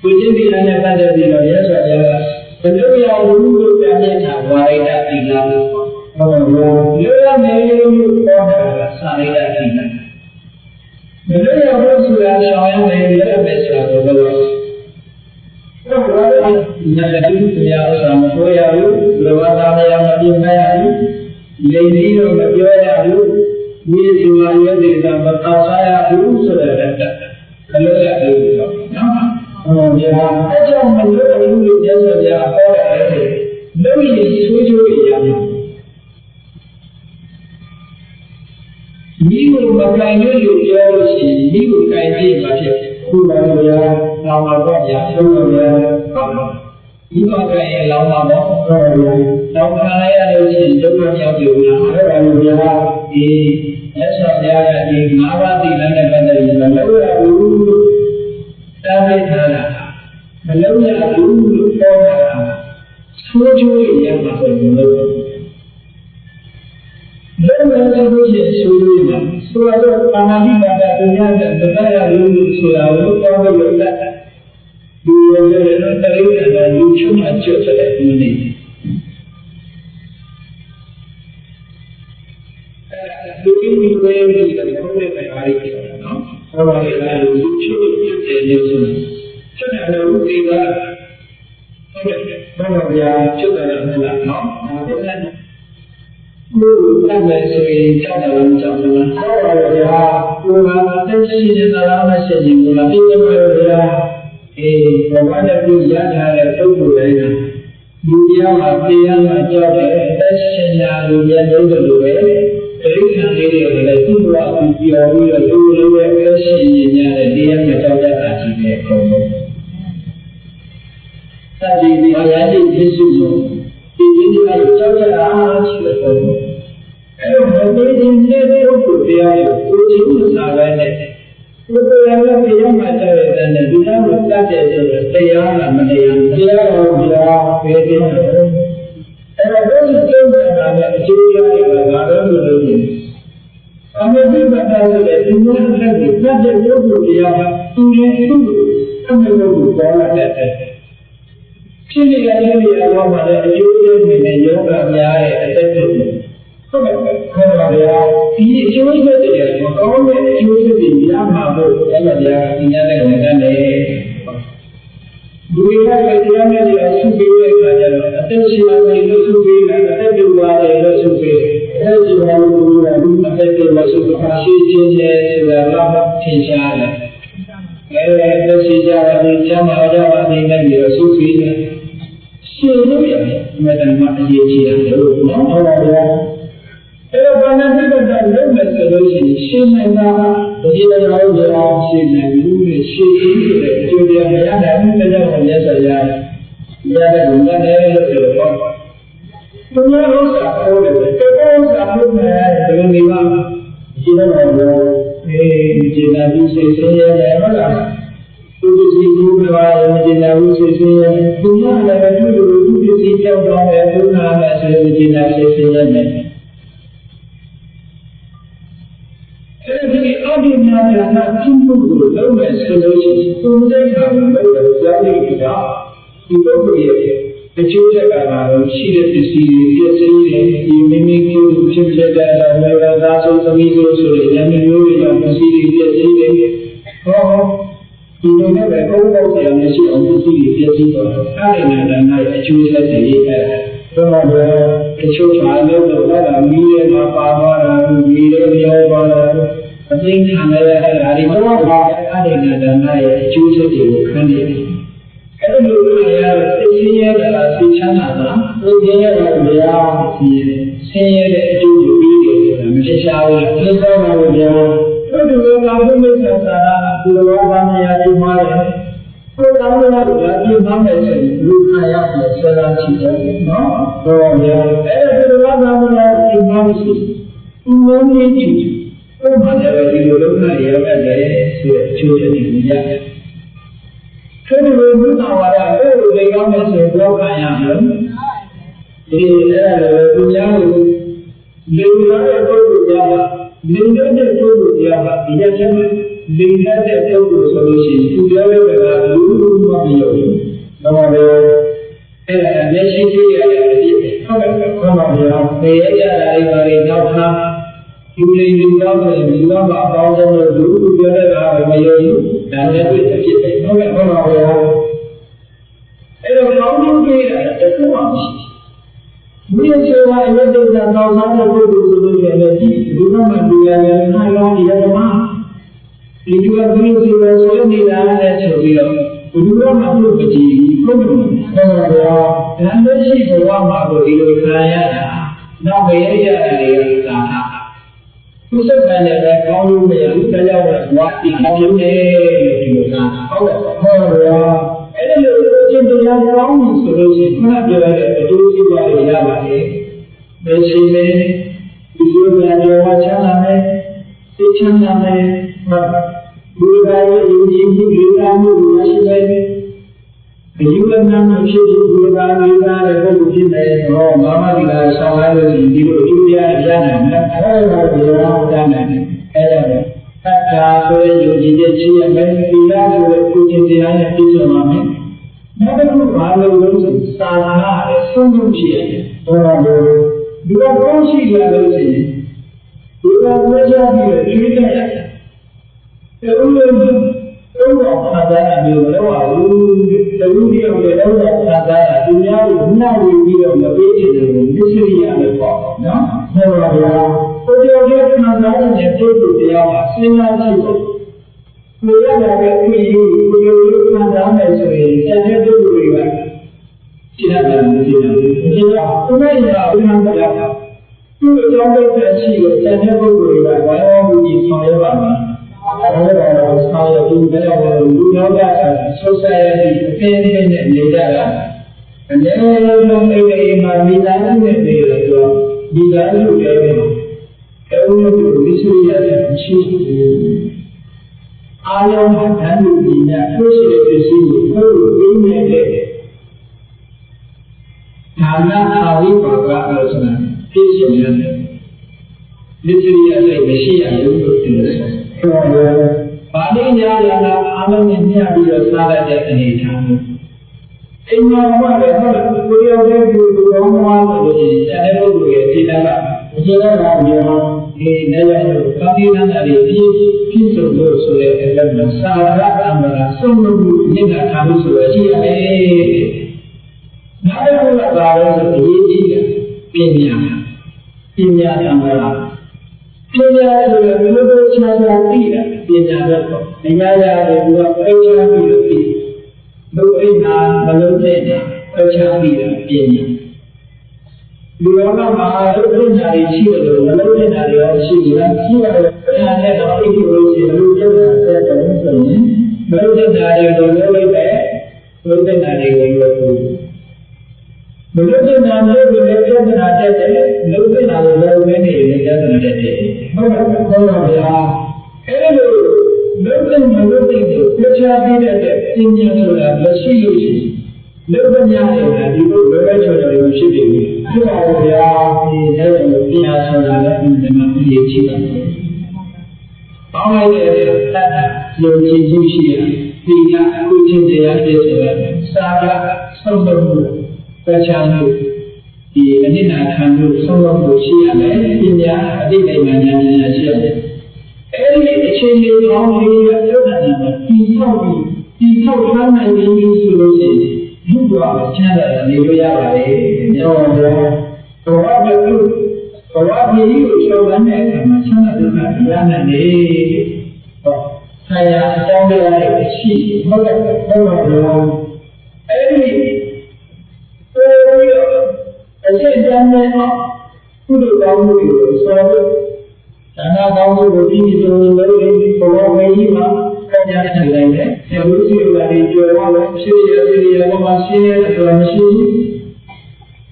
ကိုချင်းတရားနဲ့ပတ်သက်ပြီးတော့မြတ်စွာဘုရားကဘယ်လိုရအောင်လို့ပြပြတာဝါရိတသီလလို့ဟုတ်ပါဘူးလွတ်ရမယ်လို့ပြောတာကစာရိတ္တခိတမလွတ်ရဘူးဆိုတာရှောင်ရမယ်ရရမယ်ဆိုတာကိုပြောတော့ဟုတ်ပါဘူးညတဲ့သူများဥစ္စာမပြောရဘူးလောဘသားများမပြင်းမရဘူးလိမ်ပြီးတော့မပြောရဘူးမြေစုဝါရဲ့ဒေသမသာစားရဘူးဆိုတဲ့မလွတ်ရဘူးဆိုနော်ဟုတ်ပါဘူးအဲကြောင့်မလွတ်ဘူးလို့ပြောဆိုကြဟောတယ်လို့ရည်ဆိုးကျိုးရရမယ်မိကိုမကင်လို့ပြောလို့ရှိရင်မိကိုကင်ကြည့်မှာဖြစ်ခုပါလို့ရလောင်ပါတော့ရဆုံးလို့ရဒီမှာကင်လောင်ပါတော့ဟုတ်ပါဘူးလောင်ခံလိုက်ရလို့ရှိရင်ဒုက္ခမြောက်ပြီလားဟုတ်ပါဘူးဗျာဒီလက်ဆောင်ရတဲ့ဒီ၅ပါးသိလမ်းနဲ့ပတ်သက်ပြီးမလုပ်ရဘူးတားပေးထားတာမလုပ်ရဘူးလို့ပြောတာဆိုးကျိုးရရမှာဆိုရင်လို့လက်မဲ့ဆိုရင်ဆိုလို့မှာဆိုတော့ပါဏာတိပါဒဒုညတဲ့တရားရုပ်လို့ဆိုတာကိုတောင်းလို့လက်ဒီလိုလည်းတရိပ်ကလူချုံမှကျွတ်တဲ့ဒီနေ့လူကြီးတွေလည်းဒီလိုပဲပါရီနော်ဟောပါလေလူချုံတဲ့မျိုးဆိုချက်တယ်လို့ဒီကဟုတ်တယ်ဘာလို့များချုပ်တယ်လဲနော်ဟုတ်တယ်ကိုယ်တတ်မယ်ဆိုရင်ကြောက်တယ်ကြောက်တယ်ဟောပါဗျာကိုယ်ကအသက်ရှိနေတာလားမရှိရင်ကိုယ်ကပြည့်စုံတယ်ဗျာဘဝနဲ့ပြုရထားတဲ့ပုဂ္ဂိုလ်တိုင်းလူပြောင်းတာတရားမှာကြောက်တယ်အသက်ရှင်ရာလူရဲ့လုပ်တယ်လို့ပဲတိရိစ္ဆာန်လေးတွေကလည်းသူ့ဘဝကိုပြောပြီးတော့သူ့လိုပဲအသက်ရှင်ရတဲ့တရားမှာကြောက်ရတာရှိတဲ့အကုန်လုံးသတိတရားရည်ပြည့်စုံလို့ဒီလိုကြောက်ရတာရှိတဲ့ပုံအဲ့တော့မသေးခြင်းတဲ့ပုဂ္ဂိုလ်တရားကိုကိုယ်ချင်းမစားဘဲနဲ့ကိုယ်တရားနဲ့တရားမှကြောက်ရတဲ့ဒီလိုကိုတတ်တဲ့ဆိုတော့တရားကမတရားတရားကိုဗျာပဲတဲ့အဲ့တော့ဘယ်လိုကျုံးတာလဲအခြေအနေကငါတို့လိုလိုအမေဒီဘက်ကတော့ဒီလိုနဲ့တတ်တဲ့ပုဂ္ဂိုလ်တရားကသူရဲ့သူ့အမေကိုပေါ်လာတဲ့ဖြစ်နေရတဲ့နေရာတော့မှလည်းအကျိုးပေးနေတဲ့ယောဂများရဲ့အသက်တွေဟုတ်ကဲ့ခေါ်ပါဗျာဒီအကျိုးပေးတဲ့မကောင်းတဲ့အကျိုးတွေရမှာလို့အဲ့ဒါဗျာဒီညတဲ့ဝန်ခံတယ်ဒီကတရားနဲ့ဆုပေးတဲ့အခါကျတော့အသက်ရှင်နေလို့ဆုပေးတယ်အသက်ပြုပါတယ်လို့ဆုပေးတယ်အဲ့ဒီဘာလို့ဒီအသက်တွေမဆုပါရှိခြင်းရဲ့ဆိုတာတော့ထင်ရှားတယ် လက်ရှိကြတဲ့ကျမ်းမာကြပါနေနဲ့ပြီးတော့ဆုဆွေးတယ်ရှင်လို့ရတယ်အမှန်တမ်းအရေးကြီးတယ်လို့နော်ဟုတ်ပါဗျာအဲ့တော့ဘာနဲ့ပြတ်တဲ့လုံးမဲ့ဆိုလို့ရှိရင်ရှင်နေတာဒီလိုရောကြောင်းရှင်နေဘူးလေရှင်ရင်းဆိုတဲ့အကျိုးတရားမရနိုင်ဘူးတဲ့ကြောင့်မြတ်စွာဘုရားရတဲ့ဘုရားနဲ့လို့ဆိုတော့သူများဥစ္စာဟောတယ်တေကောဥစ္စာဘုရားဘယ်လိုနေပါဒီလိုတော့ဒီနာဘူးစိတ်ဆင်းရဲတယ်ဟုတ်လားသူပစ္စည်းဘုရားရဲ့ဒီနာဘူးစိတ်ဆင်းရဲသူများလည်းသူ့လိုသူပစ္စည်းကြောက်တော့တယ်ဘုရားနဲ့ဆိုရင်ဒီနာစိတ်ဆင်းရဲတယ်အဲဒီအဒီနာနာသူ့ကိုလုံးမဲ့ဆိုလို့ရှိရင်သူ့စိတ်ဟာလည်းဇာတိကဒီပုဂ္ဂိုလ်ရဲ့အကျိုးဆက်ကတော့ရှိတဲ့ပစ္စည်းတွေပြည့်စုံတယ်ဒီမိမိကိုယ်ဖြစ်ဖြစ်တဲ့အရာသာဆုံးသမီးတို့ဆိုတဲ့ဉာဏ်မျိုးတွေကြောင့်ပစ္စည်းတွေပြည့်စုံတယ်ဟောဒီလိုနဲ့ပဲကိုယ်ပေါ့ဆရာမရှိအောင်ပစ္စည်းတွေပြည့်စုံတော့အဲ့ဒီနာနာရဲ့အကျိုးဆက်တွေအဲ့ဒါမှလည်းတချို့ခြားလို့တော့မီးရဲ့မှာပါသွားတာမီးရဲ့ပြောသွားတာအသိခံရတဲ့အဲ့ဒါတွေတော့အဲ့ဒီနာနာရဲ့အကျိုးဆက်တွေကိုခံနေတယ်အဲ့လိုမျိုးရသိချင်းရတာသိချမ်းသာတာသိချင်းရတာဗျာဆင်းရဲတဲ့အကျိုးကိုပြီးတယ်ဆိုတာမသိရှားဘူးသိသောပါဗျာအဲ့ဒီလိုသာဘုမေသသာဒီလိုဘာမှရည်မှားတယ်ကိုယ်တော်ကလည်းဒီမှာမဲ့ဆိုလူခံရတဲ့ဆရာချီတယ်နော်ဟောဗျာအဲ့ဒီလိုဘာမှမရဒီမှာမရှိဘူးဘုံနေချီဘုမှာလည်းဒီလိုလုပ်နိုင်ရတဲ့ဆိုတဲ့အကျိုးတွေရတယ်ဆိုတော့ဘုရားဝါဒကိုယ်ကိုကောင်းတဲ့ဆိုပြောခံရမယ်ဒီအဲ့ဒါလည်းသူများကိုလေရတဲ့ပုဂ္ဂိုလ်များလေတဲ့ပုဂ္ဂိုလ်များဒီရက်ချက်လေတဲ့ပုဂ္ဂိုလ်ဆိုလို့ရှိရင်သူပြောရတာလူလူမပြောဘူး။ဒါမှလည်းအဲ့ဒါမျက်ရှိကြည့်ရတဲ့အဖြစ်ဟုတ်ကဲ့ခေါင်းပါဗျာ။နေရကြတာတွေပါလေနောက်ခါဒီလိုလူတော့ဆိုရင်ဒီတော့အပေါင်းဆုံးလို့လူလူပြောတဲ့တာမယုံဘူး။ဒါလည်းဖြစ်ဖြစ်ဟုတ်ကဲ့ခေါင်းပါဗျာ။အဲ့တော့ကောင်းကျိုးပေးတာတခုမှမရှိဘူး။ဒီလိုအရဒိဋ္ဌာသောသောတဲ့ပုဂ္ဂိုလ်ဆိုလို့လည်းဒီလူကမှလူရယ်နိုင်လောဒီရမဒီလူကဘုရားဆိုရဆိုနေတာလည်းဆိုပြီးတော့လူကမှပြုပကြည့်ပုဂ္ဂိုလ်ဟုတ်ပါဗျာ။ဒါလည်းရှိဘဝမှာကိုဒီလိုခံရတာနောက်မရရတာတွေကသာတာသူစက်ခံရတဲ့ကောင်းလို့မရဘူးတရားဝင်ဝါတိကောင်းလို့လေဒီလိုသာဟုတ်ကဲ့ဟုတ်ပါဗျာအဲ့ဒီလိုအရှင်တရားကောင်းပြီဆိုလို့ရှိရင်ခဏပြောရတဲ့အကျိုးစီးပွားတွေရပါတယ်။ဒါရှိမယ်ဒီလိုများပြောချမ်းသာမယ်သိချမ်းသာမယ်ဘုရားရဲ့ယုံကြည်မှုလူသားမှုရရှိမယ်အယူဝနာမှုဖြစ်ပြီးဘုရားလူသားရဲ့ပုဂ္ဂိုလ်ဖြစ်တယ်ဟောဘာမှဒီလားဆောင်လိုက်လို့ဒီလိုအကျိုးတရားရနိုင်တယ်အဲ့ဒါကိုဘုရားတန်းနိုင်တယ်အဲ့ဒါကိုသက္ကာဆိုတဲ့ယုံကြည်ချက်ရှိရမယ်သီလဆိုတဲ့ကိုယ်ကျင့်တရားနဲ့ပြည့်စုံပါမယ်နောက်တစ်ခုဘာလို့လဲဆိုသာသနာ့ရဲ့ဆုံးဖြတ်ဖြစ်ရတယ်ဟောတော့ဒီလိုကောင်းရှိရလို့ရှိရင်ဒီလိုမျိုးကြပြီးရွှေ့ကြရတယ်အဲ့လိုတော့ဘာသာမျိုးတော့ဘူးတူတယောက်ရဲ့တော့ဘာသာသူများကိုနှောက်ပြီးတော့မပေးချင်တယ်လို့သိစိရမယ်ပေါ့နော်ဟုတ်ပါဗျာကိုယ်တော်ရဲ့ခံစားတဲ့ပုဂ္ဂိုလ်တရားမှာစဉ်းစားကြည့်ဖို့ကိုယ်ရတဲ့ခွင့်ယူကိုယ်လိုခံစားမယ်ဆိုရင်တဲ့ပုဂ္ဂိုလ်တွေကရှင်းရတယ်ရှင်းတယ်ဒီတော့သူနဲ့ရအောင်ခံစားရသူ့အကြောင်းတဲ့ရှိကိုတဲ့ပုဂ္ဂိုလ်တွေကဝိုင်းဝန်းပြီးဆောင်ရွက်ပါမယ်အဲ့ဒါကိုဆောင်းရပြီးတော့လူတော်ကဆုတ်ဆက်ရပြီးအပြင်းနဲ့နေကြတာအနည်းဆုံးအိမ်မှာမိသားစုနဲ့နေတယ်ဆိုတော့မိသားစုတွေလည်းအဲ့လိုမျိုးဒီဆိုရတဲ့အရှိအားလုံးကတန်းတူညီမျှဆွေးရှိတဲ့ပစ္စည်းကိုထုတ်လို့ရင်းနေတဲ့ဒါနအာဝိပါကလို့ဆိုတာပြည့်စုံရတယ်ဒီစရိယလည်းမရှိရဘူးလို့ပြောတယ်ပါဠိညာရတာအားလုံးနဲ့ညှပ်ပြီးတော့စားရတဲ့အနေအထားမျိုးအိမ်မှာဘာလဲဟုတ်လားကိုယ်ရောက်တဲ့ဒီလိုကောင်းသွားလို့ရှိရင်တဲ့ပုဂ္ဂိုလ်ရဲ့စိတ်ဓာတ်ကမရှိတော့တာမျိုးဒီနေရာကိုကောင်းတဲ့နာရီပြည့်စုံလို့ဆိုတဲ့အချက်မှာစာရအမှန်ဆုံးလို့ညှပ်ထားလို့ဆိုရရှိရမယ်နောက်တစ်ခုကဘာလဲဆိုအရေးကြီးတယ်ပညာတံ္ဍရာပညာဆိုရင်ဘယ်လိုချာချာသိတာပ ညာတော့ဒီမှာရတယ်သူကဖိတ်ချပြီးလို့ပြီးလို့အိမ်မှာမလုံးတဲ့ဖိတ်ချပြီးတော့ပြင်နေလူရောကမှာလုံးတဲ့ညာတွေရှိတယ်လို့မလုံးတဲ့ညာတွေရောရှိတယ်ရှိရတယ်အဲ့ဒါနဲ့တော့အိမ်ကိုလို့ရှိရင်လူကျတဲ့ဆက်တယ်ဆိုရင်မလုံးတဲ့ညာတွေကိုလုံးလိုက်တယ်လုံးတဲ့ညာတွေကိုလို့မလုံးတဲ့ညာတွေကိုလည်းပြဿနာတက်တယ်လုံးတဲ့ညာကိုလုံးနေတယ်ပြဿနာတက်တယ်ဟုတ်ပါဗျာအဲ့လိုလုံးတဲ့မလုံးတဲ့ကိုပြချပြီးတဲ့ပညာဆိုတာမရှိလို့ရှိရင်လုံးပညာတွေကဒီလိုဘယ်ပဲချော်တယ်လို့ဖြစ်နေပြီဖြစ်ပါဘူးဗျာဒီအဲ့လိုပညာဆိုတာလည်းဒီမှာပြည့်ချိတယ်။ပေါင်းလိုက်တဲ့တတ်တာယုံကြည်မှုရှိရဒီကအခုချင်းတရားပြည့်စုံတယ်စာကဆုံးလို့ပြချမှုဒီအနိဋ္ဌာခံမှုဆုံးလို့ရှိရမယ်ပညာအတိတ်ဉာဏ်ဉာဏ်ရှိရတယ်။အဲဒီအခြေအနေကောင်းလေးရပြောတာကဒီဆောက်ထားနိုင်ပြီဆိုလို့ရှိရင်လူ့ဘဝချမ်းသာနေလို့ရပါတယ်။ပြောတော့ဘဝပြည်ကိုကျော်လန်းတဲ့အခါမှာချမ်းသာဒုက္ခရနိုင်တယ်။ဟောဆရာအကြောင်းတရားတွေရှိဟုတ်ကဲ့ဟုတ်ပါဘူး။အဲဒီအကျဉ်းချမ်းတဲ့ကုသိုလ်ကောင်းမှုတွေကိုဆောင်းလို့ဒါနကောင်းမှုကိုဒီလိုလုပ်ရင်ဘဝကြီးမှာခံရနိုင်တယ်။ဒီလိုစီလာတွေကြော်လို့ရှိရမှာရှိရတယ်ဆိုတာမရှိဘူး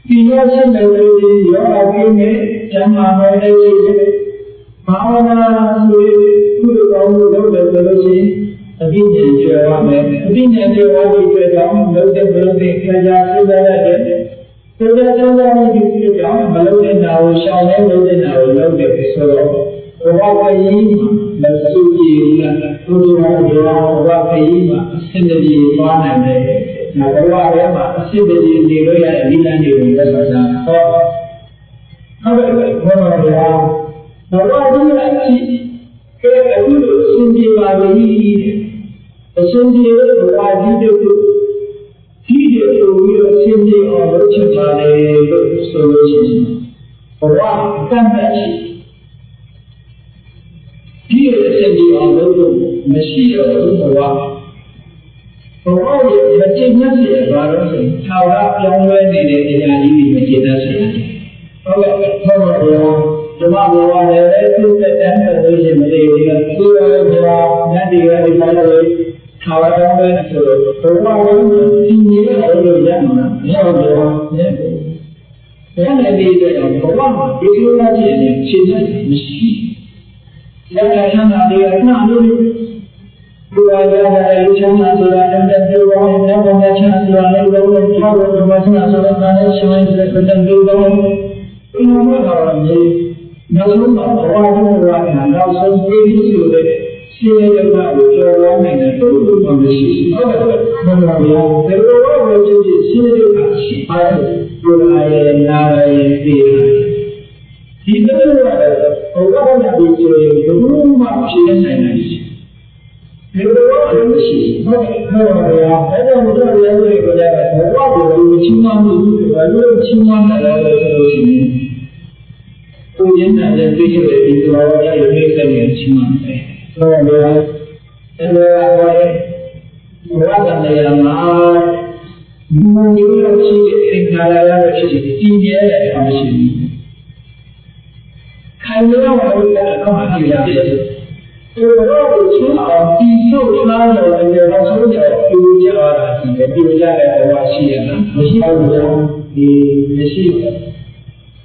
။ဒီလိုရှိတဲ့လူတွေရောအပြင်းနဲ့ကျမ်းမာတဲ့ရှိတယ်။ဘာဝနာဆိုကုသိုလ်ကောင်းမှုလုပ်တယ်ဆိုလို့ရှိရင်အပြင်းနဲ့ကြော်ရမယ်။အပြင်းနဲ့ကြော်ရပြီးတဲ့ကြောင့်လုပ်တဲ့ဘုရားရှင်ခံစားရတဲ့ဆိုတဲ့ကျမ်းစာကြီးဒီကြောင့်မလုပ်တဲ့နာကိုရှောင်နေလုပ်တဲ့နာကိုလုပ်တယ်ဆိုတော့ဘဝကြီးမစုကြည်လားဘုရားဘဝကြီးမှာအစစ်တည်းသွားနိုင်တယ်။ဘဝထဲမှာအစစ်တည်းနေလို့ရတဲ့နိလန်းတွေကိုလက်ဆောင်တာဟောဟုတ်ကဲ့ဘုရားဘဝကြီးကကဲအခုလိုအစဉ်ပြေပါလိမ့်အစဉ်ပြေဘဝကြီးတို့ဒီလိုပြီးတော့ရှင်းပြအောင်လုပ်ချင်ပါတယ်လို့ဆိုလို့ရှိရင်ဘဝကံတဲ့ဒီလိုရှင်းပြအောင်လုပ်လို့မရှိတော့ဘူးဘဝရဲ့မကျင့်တဲ့စီဘာလို့ဆိုထာဝရပြောင်းလဲနေတဲ့တရားကြီးတွေမကျင့်တဲ့စီဟုတ်ကဲ့ဟုတ်ပါဘူးဓမ္မဘဝနဲ့သူ့တဲ့တန်းလို့ရှိရင်မလေးဘူးသူ့ရဲ့ဘဝနဲ့ဒီရဲ့ဒီလိုထာဝရပဲဆိုတော့ဘုရားဝင်ဒီနေ့လို့ရမှာမဟုတ်ဘူး။ဘယ်နဲ့ဒီတဲ့ဘုရားမှာဒီလိုလားဖြစ်နေရှင်းနေမရှိ။လက်ခံချမ်းသာတွေအမှန်လို့ဘုရားရဲ့လူချမ်းသာဆိုတာတဲ့ဘုရားရဲ့ဘုရားချမ်းသာဆိုတာလည်းဘုရားရဲ့ဘုရားချမ်းသာဆိုတာလည်းရှင်ရဲ့တဲ့ဘုရားဒီလိုကတော့မြေနောက်ဆုံးမှာဘုရားရဲ့ဘုရားကနောက်ဆုံးပြည့်စုံတဲ့ရှင်းရတဲ့ကိုကျော်လွှမ်းနိုင်တဲ့ပုဂ္ဂိုလ်မျိုးရှိဟုတ်ကဲ့ဘုရားဗျာဒီလိုတော့ဖြစ်ဖြစ်ရှင်းရတဲ့ရှိပါတယ်ဘုရားရဲ့နာရဲ့ဒီဒီလိုတော့ဘုရားရဲ့ဒီဆိုရင်ဘယ်လိုမှရှင်းနိုင်နိုင်ရှိဒီလိုတော့မရှိဟုတ်ကဲ့ဘုရားဗျာအဲ့ဒါဘုရားရဲ့ကိုကြတဲ့ဘုရားကိုလူချင်းမှမှုဘယ်လိုချင်းမှတယ်လဲဆိုလို့ရှိရင်ကိုရင်းတဲ့သိရတဲ့ဒီလိုရဲ့ဒီကိစ္စနဲ့ချင်းမှတယ်ဟုတ်ပါဘူး။အဲ့ဒါကဘဝတရားမှာဘုံမျိုးလို့ရှိတဲ့သင်္ခါရရလို့ရှိတဲ့တည်မြဲတဲ့အမှရှိဘူး။ခံရတော့ဘုရားအကောင်းကြီးရတယ်။ဒီတော့ကိုသူအောင်ဒီစုထားလို့လည်းတော့ဆိုကြပြူကြတာဒီပဲပြူကြတဲ့ဘဝရှိရလားမရှိဘူးဗျာဒီမရှိဘူး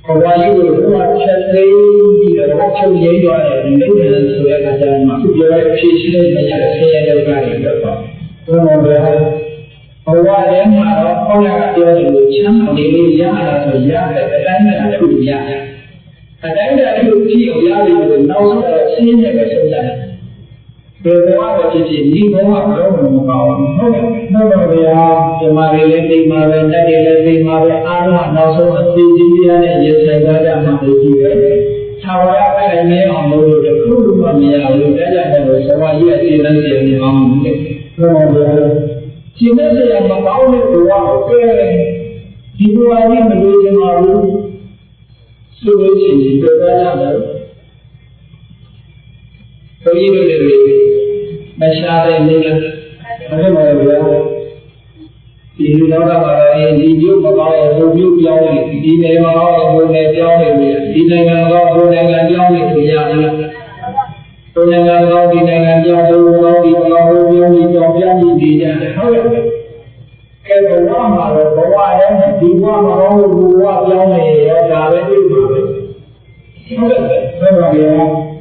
ဘဝကြီးကိုဘုရားချက်သိပြီးတော့ချုပ်ရင်းသွားတယ်လိမ့်တယ်ဆိုတဲ့အခါကျမှသူပြောတဲ့ဖြည့်ရှင်းတဲ့နေရာဆင်းရဲတဲ့ကားတွေတော့ဘုရားဗျာဘဝထဲမှာတော့ဘုရားကပြောတယ်လို့ချမ်းသာနေလို့ရတာဆိုရတဲ့အတိုင်းအတာတစ်ခုရတယ်အတိုင်းအတာတစ်ခုကြည့်အောင်ရတယ်လို့နောက်ဆုံးတော့ဆင်းရဲပဲဆုံးရတယ်ဘယ်ဘဝပဲဖြစ်ဖြစ်ဒီဘဝကတော့မကောင်းဘူးဟုတ်ကဲ့ဟုတ်ပါဗျာဒီမှာလည်းသိမှာပဲတက်တယ်လည်းသိမှာပဲအားလုံးနောက်ဆုံးအသိကြီးတရားနဲ့ရဆိုင်ကြကြမှာဖြစ်ပြီးပဲသာဝရပဲနေအောင်လို့တခုမှမရဘူးဒါကြောင့်မို့ဘဝကြီးအစီအစဉ်စီနေအောင်ဟုတ်ပါဗျာရှင်းတဲ့ဆရာမကောင်းတဲ့ဘဝကိုကဲဒီဘဝကြီးမလို့ချင်ပါဘူးဆိုလို့ရှိရင်ပြောကြတယ် ဘုန်းကြီးတို့တွေမရှာတဲ့နေလားအဲ့ဒါမှလည်းဒီလူတော်ကပါဒီမျိုးမကောင်းတဲ့ဘုံမျိုးပြောင်းနေဒီနေမှာတော့ဘုံနဲ့ပြောင်းနေပြီဒီနိုင်ငံတော့ဘုံနိုင်ငံပြောင်းနေပြီရလားဘုံနိုင်ငံတော့ဒီနိုင်ငံပြောင်းဘုံတော့ဒီပြောင်းဘုံပြောင်းဒီပြောင်းနေကြတယ်ဟုတ်ရဲ့ကဲဘဝမှာတော့ဘဝရဲ့ဒီဘဝမှာတော့ဘဝပြောင်းနေရတာပဲတွေ့ပါပဲဟုတ်ကဲ့ဆက်ပါဗျာ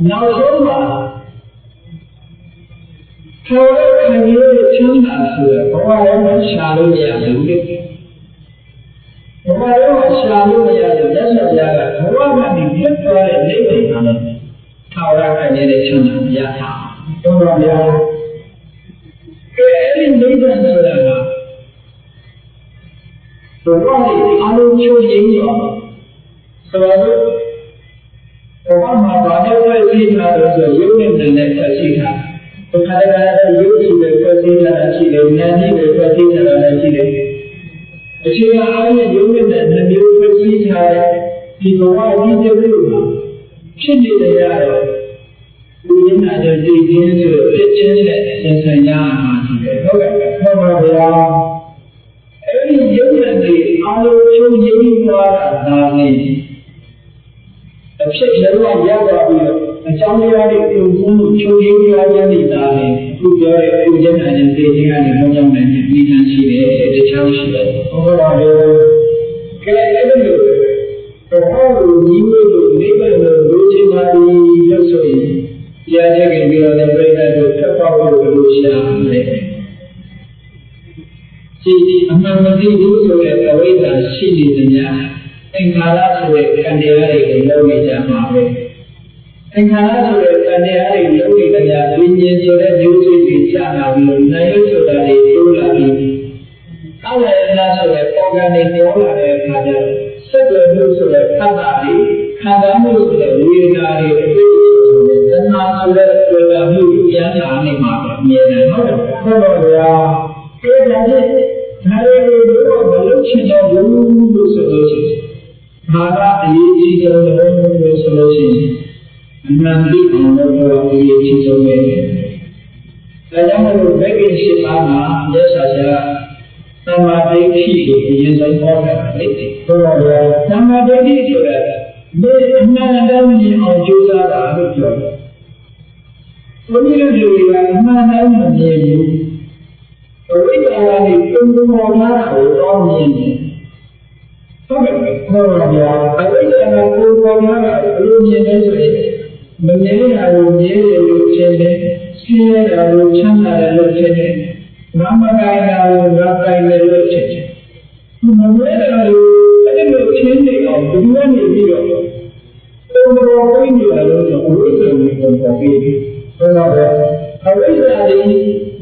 နောက်ဆုံးမှာကျော်တဲ့ခံရတဲ့ချမ်းသာဆိုရဘဝရဲ့ရှာလို့ရဘူးလေဘဝရဲ့ရှာလို့ရတဲ့လက်ဆက်ပြားကဘဝကနေပြတ်သွားတဲ့နေနေမှာလည်းထာဝရခံရတဲ့ချမ်းသာရတာဟုတ်ပါဗျာကဲအဲ့ဒီနေနေဆိုတာကဘဝရဲ့အလုံးချိုးရင်းရောဆိုတော့ဘဝမှာဘာနဲ့ဖွဲ့စည်းထားလို့ဆိုရုပ်နဲ့နာနဲ့ဖွဲ့စည်းထားဘုရားကရုပ်ရှိတဲ့ဖွဲ့စည်းထားတာရှိတယ်နာမ်ရှိတဲ့ဖွဲ့စည်းထားတာရှိတယ်အခြေခံအားဖြင့်ရုပ်နဲ့နာမ်မျိုးဖွဲ့စည်းထားတဲ့ဒီဘဝဒီကျုပ်တို့မှာဖြစ်နေကြရတော့ဒီဉာဏ်နဲ့သိခြင်းဆိုဖြစ်ခြင်းနဲ့ဆင်ဆိုင်ရမှာရှိတယ်ဟုတ်ကဲ့ဟုတ်ပါဗျာအဲ့ဒီရုပ်နဲ့ဒီအားလုံးချုပ်ရင်းသွားတာဒါနဲ့အဖြစ်လည်းရသွားပြီးတော့အကြောင်းတရားတွေပြုမှုချုပ်ရင်းသွားခြင်းနေတာလေအခုပြောတဲ့ဥစ္စာနဲ့သိခြင်းကနေဘုံကြောင့်လည်းဒီကံရှိတယ်တခြားရှိတယ်ဟုတ်ပါဘူးကဲအဲ့ဒီလိုတော့ဒီလိုနေပါလို့လူချင်းပါလို့ဆိုရင်ကြားတဲ့ကြပြီးတော့ပြိတ္တတို့ထပ်ပေါက်လို့လို့ရှာတယ်ဒီအမှန်မသိဘူးဆိုတဲ့အဝိဇ္ဇာရှိနေတဲ့ညာသင်္ခါရဆိုတဲ့ကံတရားတွေကိုလုံးနေကြမှာပဲသင်္ခါရဆိုတဲ့ကံတရားတွေလုံးနေတဲ့ညာဝိညာဉ်ဆိုတဲ့မျိုးစိတ်တွေကြာလာပြီးတော့နာယုဆိုတာတွေတိုးလာပြီးအောက်ရနာဆိုတဲ့ပေါ်ကနေပေါ်လာတဲ့အခါကျတော့စက်တွေမျိုးဆိုတဲ့ခန္ဓာတွေခံစားမှုဆိုတဲ့ဝေဒနာတွေအတွေ့အကြုံဆိုတဲ့သနာဆိုတဲ့တွေ့လာမှုပြန်လာနေမှာပဲအမြဲတမ်းဟုတ်ပါဗျာကဲဒါနဲ့ဒါတွေကိုတော့မလုပ်ချင်တော့ဘူးလို့ဆိုလို့ရှိရင်ဘာသာအရေးကြီးဆုံးလို့ဆိုလို့ရှိရင်အမှန်တိအောင်လို့အရေးကြီးဆုံးပဲဒါကြောင့်မို့ဘယ်ကိစ္စမှာရသစာသမာဓိရှိကိုအရင်ဆုံးဟောတာလေဟုတ်ပါဗျာသမာဓိဆိုတာဒီအမှန်တမ်းမြင်အောင်ကြိုးစားတာလို့ပြောတယ်ဘုရားလူတွေကအမှန်တမ်းမမြင်ဘူးအဝိဇ္ဇာကနေပုံပေါ်လာတာကိုတောင်းမြင်တယ်ဟုတ်ကဲ့ဟုတ်ပါဗျာအဝိဇ္ဇာကပုံပေါ်လာတာဘယ်လိုမြင်လဲဆိုရင်မမြင်တာကိုမြင်တယ်လို့ထင်တယ်ဆင်းရဲတာကိုချမ်းသာတယ်လို့ထင်တယ်နာမကာယကိုငါပိုင်တယ်လို့ထင်တယ်မမြင်တာကိုအဲ့ဒီလိုထင်နေအောင်ဘယ်လိုနေပြီးတော့ပုံပေါ်ပြင်းနေတယ်လို့ဆိုအဝိဇ္ဇာကိုပုံပေါ်ပြီးဟုတ်ပါဗျာအဝိဇ္ဇာတွေ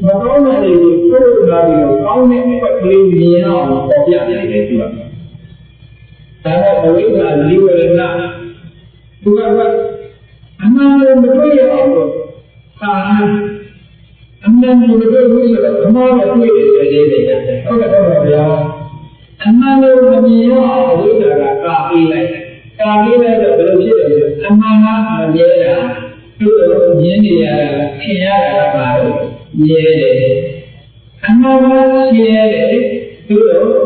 မကောင်းတဲ့တွေကိုပြုလုပ်လာပြီးတော့ကောင်းတဲ့အခွင့်အရေးမြင်အောင်ပေါ်ပြနေတယ်သူကဒါတော့အဝိဇ္ဇာလိဝရဏသူကအမှန်ကိုမတွေ့ရအောင်လို့အမှန်ကိုမတွေ့ဘူးဆိုတော့အမှားကိုတွေ့ရတယ်ဆိုတဲ့နေရာဟုတ်ကဲ့ဟုတ်ပါဗျာအမှန်ကိုမမြင်ရအောင်အဝိဇ္ဇာကကာပြီးလိုက်ကာပြီးလိုက်တော့ဘယ်လိုဖြစ်လဲဆိုအမှန်ကမမြဲတာသူ့ကိုမြင်နေရတာခင်ရတာပါလို့မြဲတယ်အမှန်ကရှင်းရတယ်သူ့ကို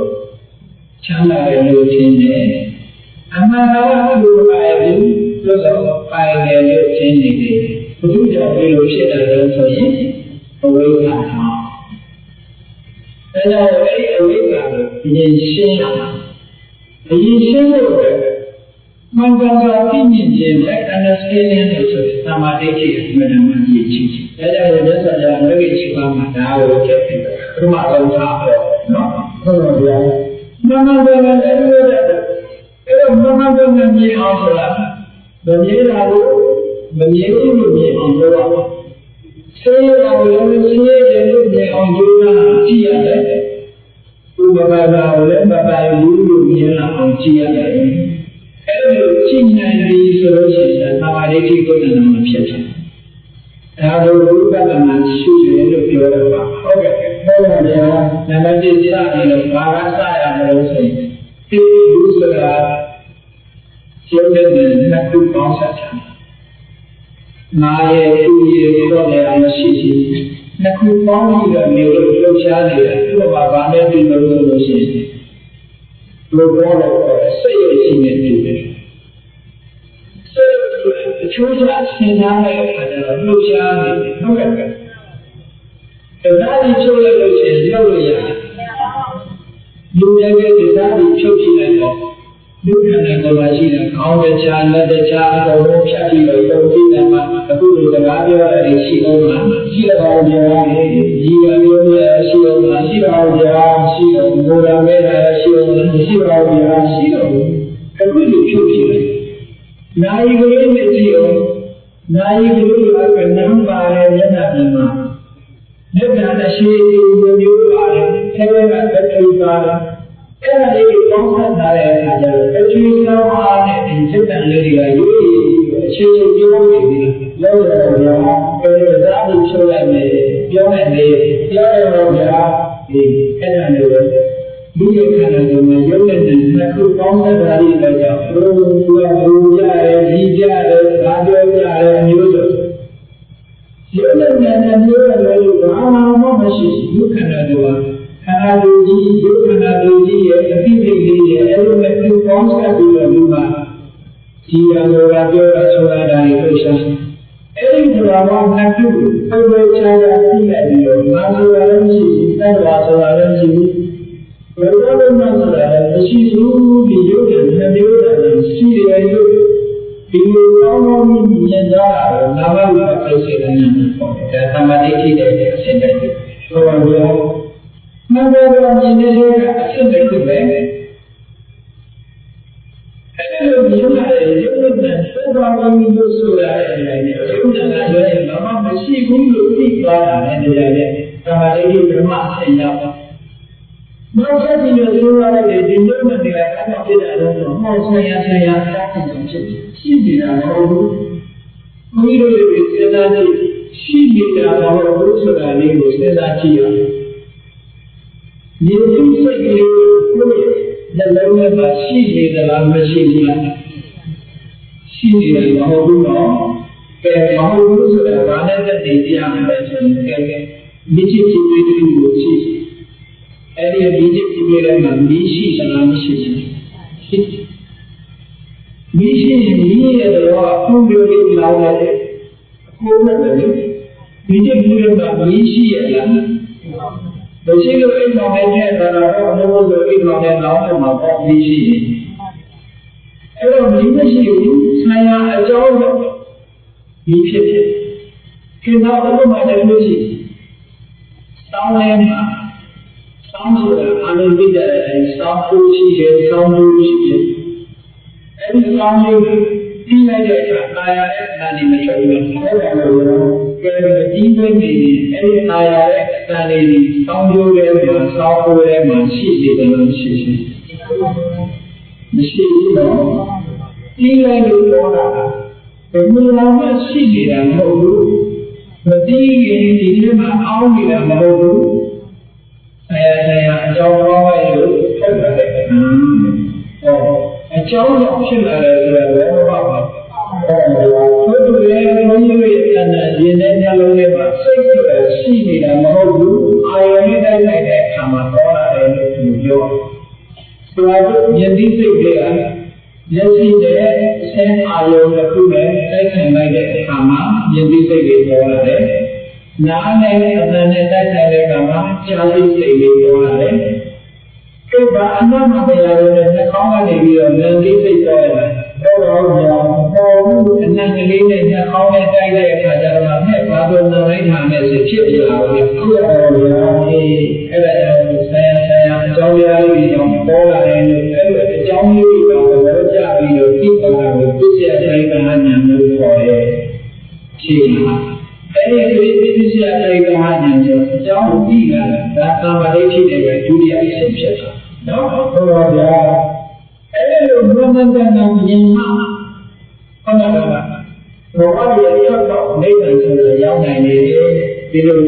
ချမ်းသာတယ်လို့ထင်တယ်အမှန်ကသူ့ပိုင်ဘူးသူ့ကိုပိုင်တယ်လို့ထင်နေတယ်ဘုရားကြောင့်ဒီလိုဖြစ်တယ်လို့ဆိုရင်အဝိဇ္ဇာဟာအဲဒါအဲ့ဒီအဝိဇ္ဇာကိုမြင်ရှင်းရမှာအရင်ရှင်းလို့မှန်ကန်စွာသိမြင်ခြင်းနဲ့ understanding လို့ဆိုတဲ့သမာဓိရှိအမှန်တမ်းကြီးချင်းဒါကြောင့်မြတ်စွာဘုရားလောကီရှိပါမှာဒါကိုထည့်ပြီးပထမဆုံးထားတော့နော်ဟုတ်ပါဗျာမနန္တလည်းအဲ့လိုတဲ့အဲ့တော့မနန္တနဲ့မြင်အောင်ဆိုတာမမြင်တာကိုမမြင်ဘူးလို့မြင်အောင်ပြောတာဆေးရအောင်လည်းဆေးရတယ်လို့မြင်အောင်ကြိုးစားကြည့်ရတယ်ဥပမာလည်းမပိုင်ဘူးလို့မြင်လာအောင်ကြည့်ရတယ်အဲ့လိုကြည့်နိုင်ပြီဆိုလို့ရှိရင်သမာဓိတိကိုယ်တဏ္ဍာမဖြစ်ဘူးဒါလိုဘုရားကမှရှုတယ်လို့ပြောတော့ပါဟုတ်ကဲ့ဟုတ်ပါဗျာနံပါတ်1စနေလို့ဘာကစရမလို့ဆိုရင်ဒီလူဆိုတာရှင်းတဲ့နှစ်ခုပေါင်းဆက်ချင် နာရဲ့သူ့ရဲ့တော့လည်းမရှိရှိနှစ်ခုပေါင်းပြီးတော့နေလို့လှုပ်ရှားနေတာသူ့ဘာဘာနဲ့ပြီးလို့ရှိရင်လောဘောတော့စိတ်ရရှိနေတယ်စိတ်အချိုးစားစဉ်းစားတဲ့အခါကျတော့လှုပ်ရှားနေဟုတ်ကဲ့ဒါကြီးချိုးလိုက်လို့ရှိရင်လောက်လို့ရတယ်လူရဲ့ဒီစားကြီးဖြုတ်ကြည့်လိုက်တော့လူခန္ဓာကိုယ်မှာရှိတဲ့ခေါင်းတစ်ခြားလက်တစ်ခြားအကုန်လုံးဖြတ်ကြည့်လို့ပုံကြည့်တယ်မှာအခုလိုစကားပြောရတဲ့ရှိအောင်လားရှိတော့ကြတယ်ဒီလိုမျိုးလည်းရှိအောင်လားရှိတော့ကြရှိတော့ဘုရားမဲတာရှိအောင်လားရှိတော့ကြရှိတော့အခုလိုဖြုတ်ကြည့်လိုက်နိုင်ကလေးနဲ့ကြည့်အောင်နိုင်ကလေးကနံပါတ်ရဲ့မျက်နှာပြင်မှာမျက်နှာအရှိမျိုးပါတယ်အဲဒါကတတိပါတယ်အဲ့ဒါလေးကိုပေါင်းစပ်ထားတဲ့အခါကျတော့အကျွေးကောင်းအားနဲ့ဒီစိတ်တန်လေးတွေကရိုးရိုးအခြေအနေပြောနေပြီလောက်ရတော့ဗျာအဲဒီသားကိုချိုးလိုက်မယ်ပြောနေတယ်ပြောရတော့ဗျာဒီအဲ့ဒါမျိုးပဲဒီရခန္ဓာကိုယ်မှာရုပ်နဲ့နှစ်ခုပေါင်းစပ်ထားတဲ့အတွက်ကြောင့်ဘုရားဘူကြရဲကြီးကြရဲဘာပြောကြရဲအမျိုးစုံရုပ်နဲ့မျိုးရလို့ဘာမှမရှိဘူးခန္ဓာကိုယ်ခန္ဓာကိုယ်ကြီးယုတ်ခန္ဓာကိုယ်ကြီးရဲ့အသိစိတ်လေးရဲ့အဲ့လိုနဲ့သူပေါင်းစပ်ပြီးတော့ဒီမှာဒီရံတော်ကပြောတာဆိုတာတိုင်းကိုရှာအဲ့ဒီဆိုတာကနှစ်ခုပုံပဲခြားခြားသိလိုက်ပြီးတော့ငါဆိုတာလည်းမရှိဘူးတန်ခါဆိုတာလည်းမရှိဘူးဘယ်လိုလဲမှဆိုတာလည်းမရှိဘူးဒီယုတ်တဲ့နှစ်မျိုးတည်းရှိတယ်ယုတ်ဒီလိုကောင်းကောင်းမြင်ကြတာနာမဝိပဿနာစေတနာပေါ့ဒါသမာဓိရှိတဲ့အဆင့်တည်းဆိုတော့မဘယ်လိုမြင်နေလဲအဖြစ်တည်းပဲအဲ့လိုမြင်လာတဲ့ရုပ်နဲ့သဘောမျိုးလို့ဆိုရတဲ့အတိုင်းနဲ့ရုပ်နဲ့လည်းဘာမှမရှိဘူးလို့သိသွားတာနဲ့တရားနဲ့သမာဓိဓမ္မဆင်ရပါနောက်ဆက်ပြီးလို့ဆိုရတဲ့ဒီရုပ်နဲ့တရားကဖြစ်တဲ့တော့ဟောဆရာဆရာတောင်းတယ်ဖြစ်ရှိနေတာမဟုတ်ဘူးဘုရားတို့ရဲ့စေတနာရှိနေတာမဟုတ်ဘူးဆိုတာလေးကိုစဉ်းစားကြည့်ရအောင်ဒီသူစိတ်ကလေးကိုနှလုံးထဲမှာရှိနေသလားမရှိဘူးလားရှိနေတယ်မဟုတ်ဘူးနော်ကဲမဟုတ်ဘူးဆိုတာဘာနဲ့သက်တည်ပြရမလဲဆိုရင်ကဲမိချစ်ကြည့်ပြီးတူကိုရှိအဲ့ဒီမိချစ်ကြည့်ပြီးလည်းမရှိသလားမရှိဘူးရှိမရှိရဲ့တော့အခုမျိုးလေးလာတယ်အခုမဲ့တယ်မိချစ်ကြည့်လို့မရှိရလားမရှိလို့အိမ်တော်နဲ့ကျက်တာတော့အလို့ဆိုအိမ်တော်နဲ့လောင်းတော့မှာပေါ့မရှိရင်အဲ့တော့မရှိဘူးဆံရအကြောင်းတော့ဒီဖြစ်ဖြစ်ခင်ဗျားတို့မှလည်းလို့ရှိစောင်းလဲမှာစောင်းဆိုတာအနုပိတ္တရဲ့စောင်းဖို့ရှိတယ်စောင်းလို့ရှိတယ်အဲ့ဒီစောင်းလေးပြီးလိုက်တဲ့အခါတာယာရဲ့အတန်ဒီမထွက်ဘူးအဲ့ဒါလို့ကဲဒီဘက်နေအဲ့ဒီတာယာရဲ့အတန်လေးစောင်းကျိုးထဲမှာစောင်းဖို့ထဲမှာရှိတယ်လို့ရှိရှိမရှိဘူးတော့ဒီလိုက်လို့ပြောတာဘယ်လိုမှရှိနေတာမဟုတ်ဘူးမသိရင်ဒီထဲမှာအောင်းနေတာမဟုတ်ဘူးဆရာအကြောင်းကောင်းရဲ့လို့ထုတ်တယ်ဟောအကြောင်းကြောင့်ဖြစ်လာတယ်ဆိုတော့ဘောပါပါဟုတ်တယ်ဘုန်းကြီးရဲ့အနန္တရင်တဲ့ညလုံးလေးမှာစိတ်ဆိုတာရှိနေတာမဟုတ်ဘူးအာယုန်နဲ့တိုက်လိုက်တဲ့အခါမှာပေါ်လာတယ်လို့သူပြောဆိုတော့ယတိစိတ်တွေကမျက်စိနဲ့ဆင်းအာယုန်တစ်ခုနဲ့တိုက်ဆိုင်လိုက်တဲ့အခါမှာယတိစိတ်တွေပေါ်လာတယ်နားနဲ့အသံနဲ့တိုက်ဆိုင်တဲ့အခါမှာကြားသိစိတ်တွေပေါ်လာတယ်ဒီဘာအနာမတရားတွေနဲ့နှာခေါင်းကနေပြီးတော့ဉာဏ်သိစိတ်ပေါ်လာတယ်တော့ပေါ်ဘူးအနံ့ကလေးနဲ့နှာခေါင်းနဲ့တိုက်တဲ့အခါကျတော့မဲ့ဘာလို့နာလိုက်တာနဲ့ဖြစ်ပြလာလဲဖြစ်ရတော့ဗျာအဲ့ဒါကြောင့်ဆရာအကြောင်းတရားလေးကြောင့်ပေါ်လာတယ်လို့အဲ့လိုအကြောင်းလေးကိုတော့ကြားပြီးတော့သိတာကိုသိစေတဲ့ကံဉာဏ်လို့ခေါ်တယ်ဖြစ်လာအဲ့ဒီသိစေတဲ့ကံဉာဏ်ကြောင့်အကြောင်းသိလာတာဒါသမာဓိဖြစ်တဲ့ဒုတိယအဆင့်ဖြစ်တာနော်ဟုတ်ပါဗျာအဲ့လိုဘုရားကံမြင်မှဟုတ်လားဘောရရဲ့ချက်တော့နေတယ်ဆိုတော့ရောက်နိုင်တယ်ဒီလို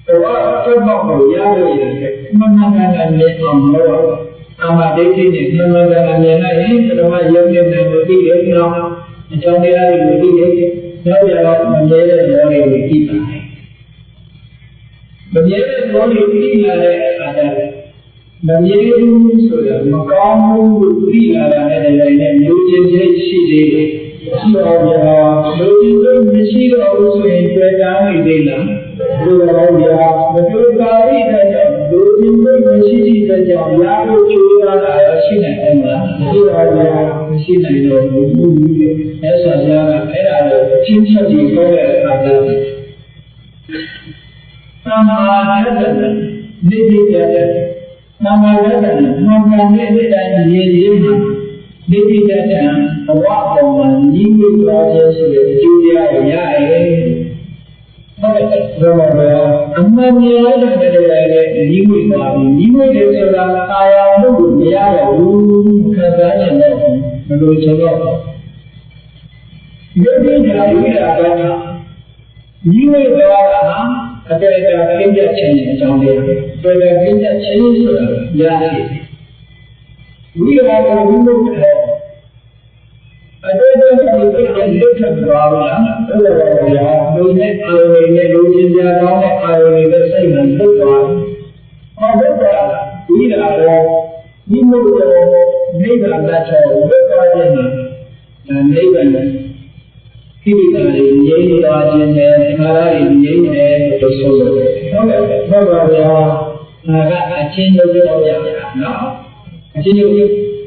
ဘောရချက်တော့ကိုရလို့ရတယ်မှန်မှန်ကန်ကန်မြင်အောင်လို့အမှဒိဋ္ဌိနဲ့မှန်မှန်ကန်ကန်မြင်လိုက်ရင်ပထမရုပ်နဲ့ကိုသိတယ်နော်အကြောင်းတရားတွေကိုသိတယ် နောက်ကြတော့မမြဲတဲ့ဘောလေးကိုကြည့်ပါမမြဲတဲ့ဘောလေးကိုကြည့်လာတဲ့အခါကျမမြဲဘူးဆိုတော့မကောင်းဘူးလို့ကြည့်လာတဲ့လည်းမျိုးချင်းချင်းရှိသေးတယ်ရှိတော့ဗျာမျိုးချင်းချင်းမရှိတော့ဘူးဆိုရင်တွေ့တာနေသေးလားဘုရားဗျာမတွေ့ပါဘူးတဲ့ကြောင့်မျိုးချင်းချင်းမရှိတဲ့ကြောင့်ရာလို့ချိုးရတာရှိနိုင်တယ်မလားရှိတော့ဗျာမရှိနိုင်တော့ဘူးအဲ့ဆိုကြတာအဲ့ဒါကိုချင်းချက်ကြီးပြောတဲ့အခါကျတော့သမ္မာဓမ္မနိဗ္ဗာန်နာမရတနာမှန်ကန်တဲ့အတိုင်းရည်ရည်မှာနိဗ္ဗာန်ဘဝပေါ်မှာညီးဝေသွားခြင်းဆိုတဲ့အကျိုးတရားကိုရရတယ်။ဟုတ်ကဲ့ဘုရားဗျာအမှန်တရားနဲ့လည်းညီးဝေသွားပြီညီးဝေတယ်ဆိုတာအာရုံလို့မရတော့ဘူးခံစားခြင်းတော့မလို့ဆိုတော့ယုတ်တိဓာဝိရာကညီးဝေသွားတာအပေတာပြင်းပြခြင်းအကြောင်းလေးပဲပြင်းပြခြင်းဆိုတာရတယ်ဝိရာကဝိမုတ်တယ်အတေတ္တကိုပြည့်လွတ်ထွက်သွားလားအဲ့လိုပါဗျာလူနဲ့အာရုံနဲ့လူချင်းကြားကောင်းတဲ့အာရုံနဲ့စိတ်နဲ့လွတ်သွားဟုတ်ကဲ့ဝိရာကဝိမုတ်တယ်နိဗ္ဗာန်တတ်တော်လွတ်သွားခြင်းနဲ့နိဗ္ဗာန်ဒီလိုလေးငြိမ်းသွားခြင်းနဲ့ခါရည်ငြိမ်းတယ်လို့ဆိုလို့ဟုတ်ကဲ့ဟုတ်ပါဗျာဒါကအချင်းချုပ်ပြောပြတာနော်အချင်းချုပ်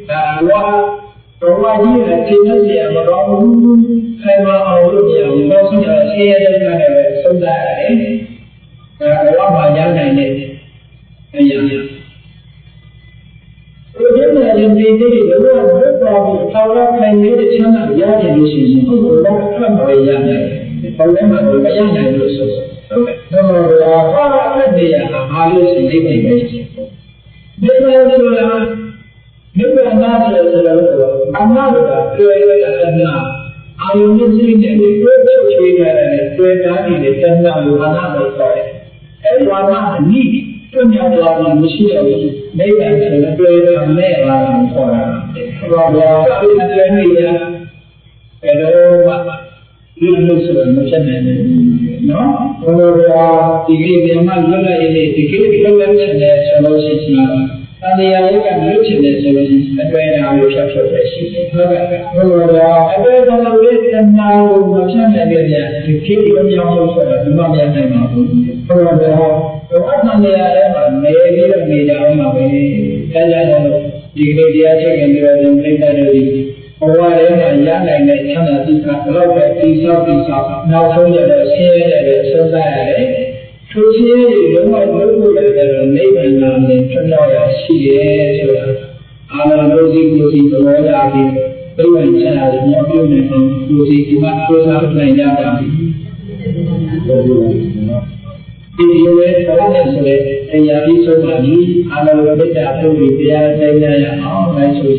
ဒါတော့ကြီးနဲ့သင်္ကေတမတော်ဘူးခိုင်မာအောင်လုပ်ကြအောင်တော့ဆိုတော့ဆင်းရဲတဲ့ကနေပဲဆုံးတာရတယ်ဒါဘဝမှာရနိုင်တဲ့အရာဒီလိုနဲ့ရင်ဒီလိုဘဝမှာတော့ဘာလို့ခိုင်နေတဲ့ချမ်းသာရတယ်လို့ရှိရင်ဟုတ်တော့ဖတ်မရနိုင်ဘူးဘာလို့မှမရနိုင်လို့ဆိုဟုတ်ကဲ့တော့ဘာလို့နေရမှာလို့ရှိနေနေပဲဒီလိုဆိုတာနိဗ္ဗာန်သားတယ်ဆိုတော့အမှန်တရားတွေ့ရတဲ့အနာအာယုန်နဲ့စိတ်နဲ့တွေ့တဲ့ချွေးကြတဲ့တွေ့တာနေတဲ့တဏှာကိုအနာလို့ခေါ်တယ်။အဲဒီဝါဒအနိတွင်များသွားလို့မရှိတော့ဘူး။နိဗ္ဗာန်ဆိုတဲ့တွေ့တဲ့မဲ့လာလို့ခေါ်တာ။ဘာလို့ဒီအတွင်းကြီးရဘယ်တော့မှဒီလိုဆိုမဖြစ်နိုင်ဘူး။နော်။ဘုရားဒီကိစ္စမှာလွတ်လပ်ရေးဒီကိစ္စလွတ်လပ်တဲ့ဆိုလို့ရှိချင်တာတရားရေးကလွတ်ချင်တယ်ဆိုရင်အတွဲတာမျိုးဖြတ်ဖြတ်ပဲရှိတယ်ဟုတ်ကဲ့ဟုတ်ပါဘူးအတွဲတော်တော်လေးတဏှာကိုမဖြတ်နိုင်ကြပြန်ဒီခေတ်ကိုကြောင်းလို့ဆိုတာဒီမှာမရနိုင်ပါဘူးဟုတ်ပါဘူးတော့အမှန်တရားထဲမှာနေပြီးတော့နေကြအောင်ပါပဲအဲဒါကြောင့်ဒီကနေ့တရားချက်ခင်ပြီးတော့ပြိဿတို့ဒီဘဝထဲမှာရနိုင်တဲ့ချမ်းသာတိကဘလောက်ပဲတိဆောက်နောက်ဆုံးရတဲ့ဆင်းရဲတဲ့ဆုံးသတ်ရတယ်သူချင်းတွေလုံးဝလွတ်ဖို့ရတယ်နိဗ္ဗာန်နာနဲ့ထွက်လာရရှိတယ်ဆိုတာအာရဏုစီကိုစီသဘောရပြီးနိဗ္ဗာန်ချမ်းသာကိုပြောပြနေအောင်ကိုစီဒီမှာပြောထားနိုင်ကြပါပြီ။ဟုတ်ပါဘူး။ဒီလိုပဲဘာလဲဆိုရင်အရာကြီးဆုံးပါပြီအာရဏုပိတ္တပုရိတရားသိကြရအောင်လိုက်ဆို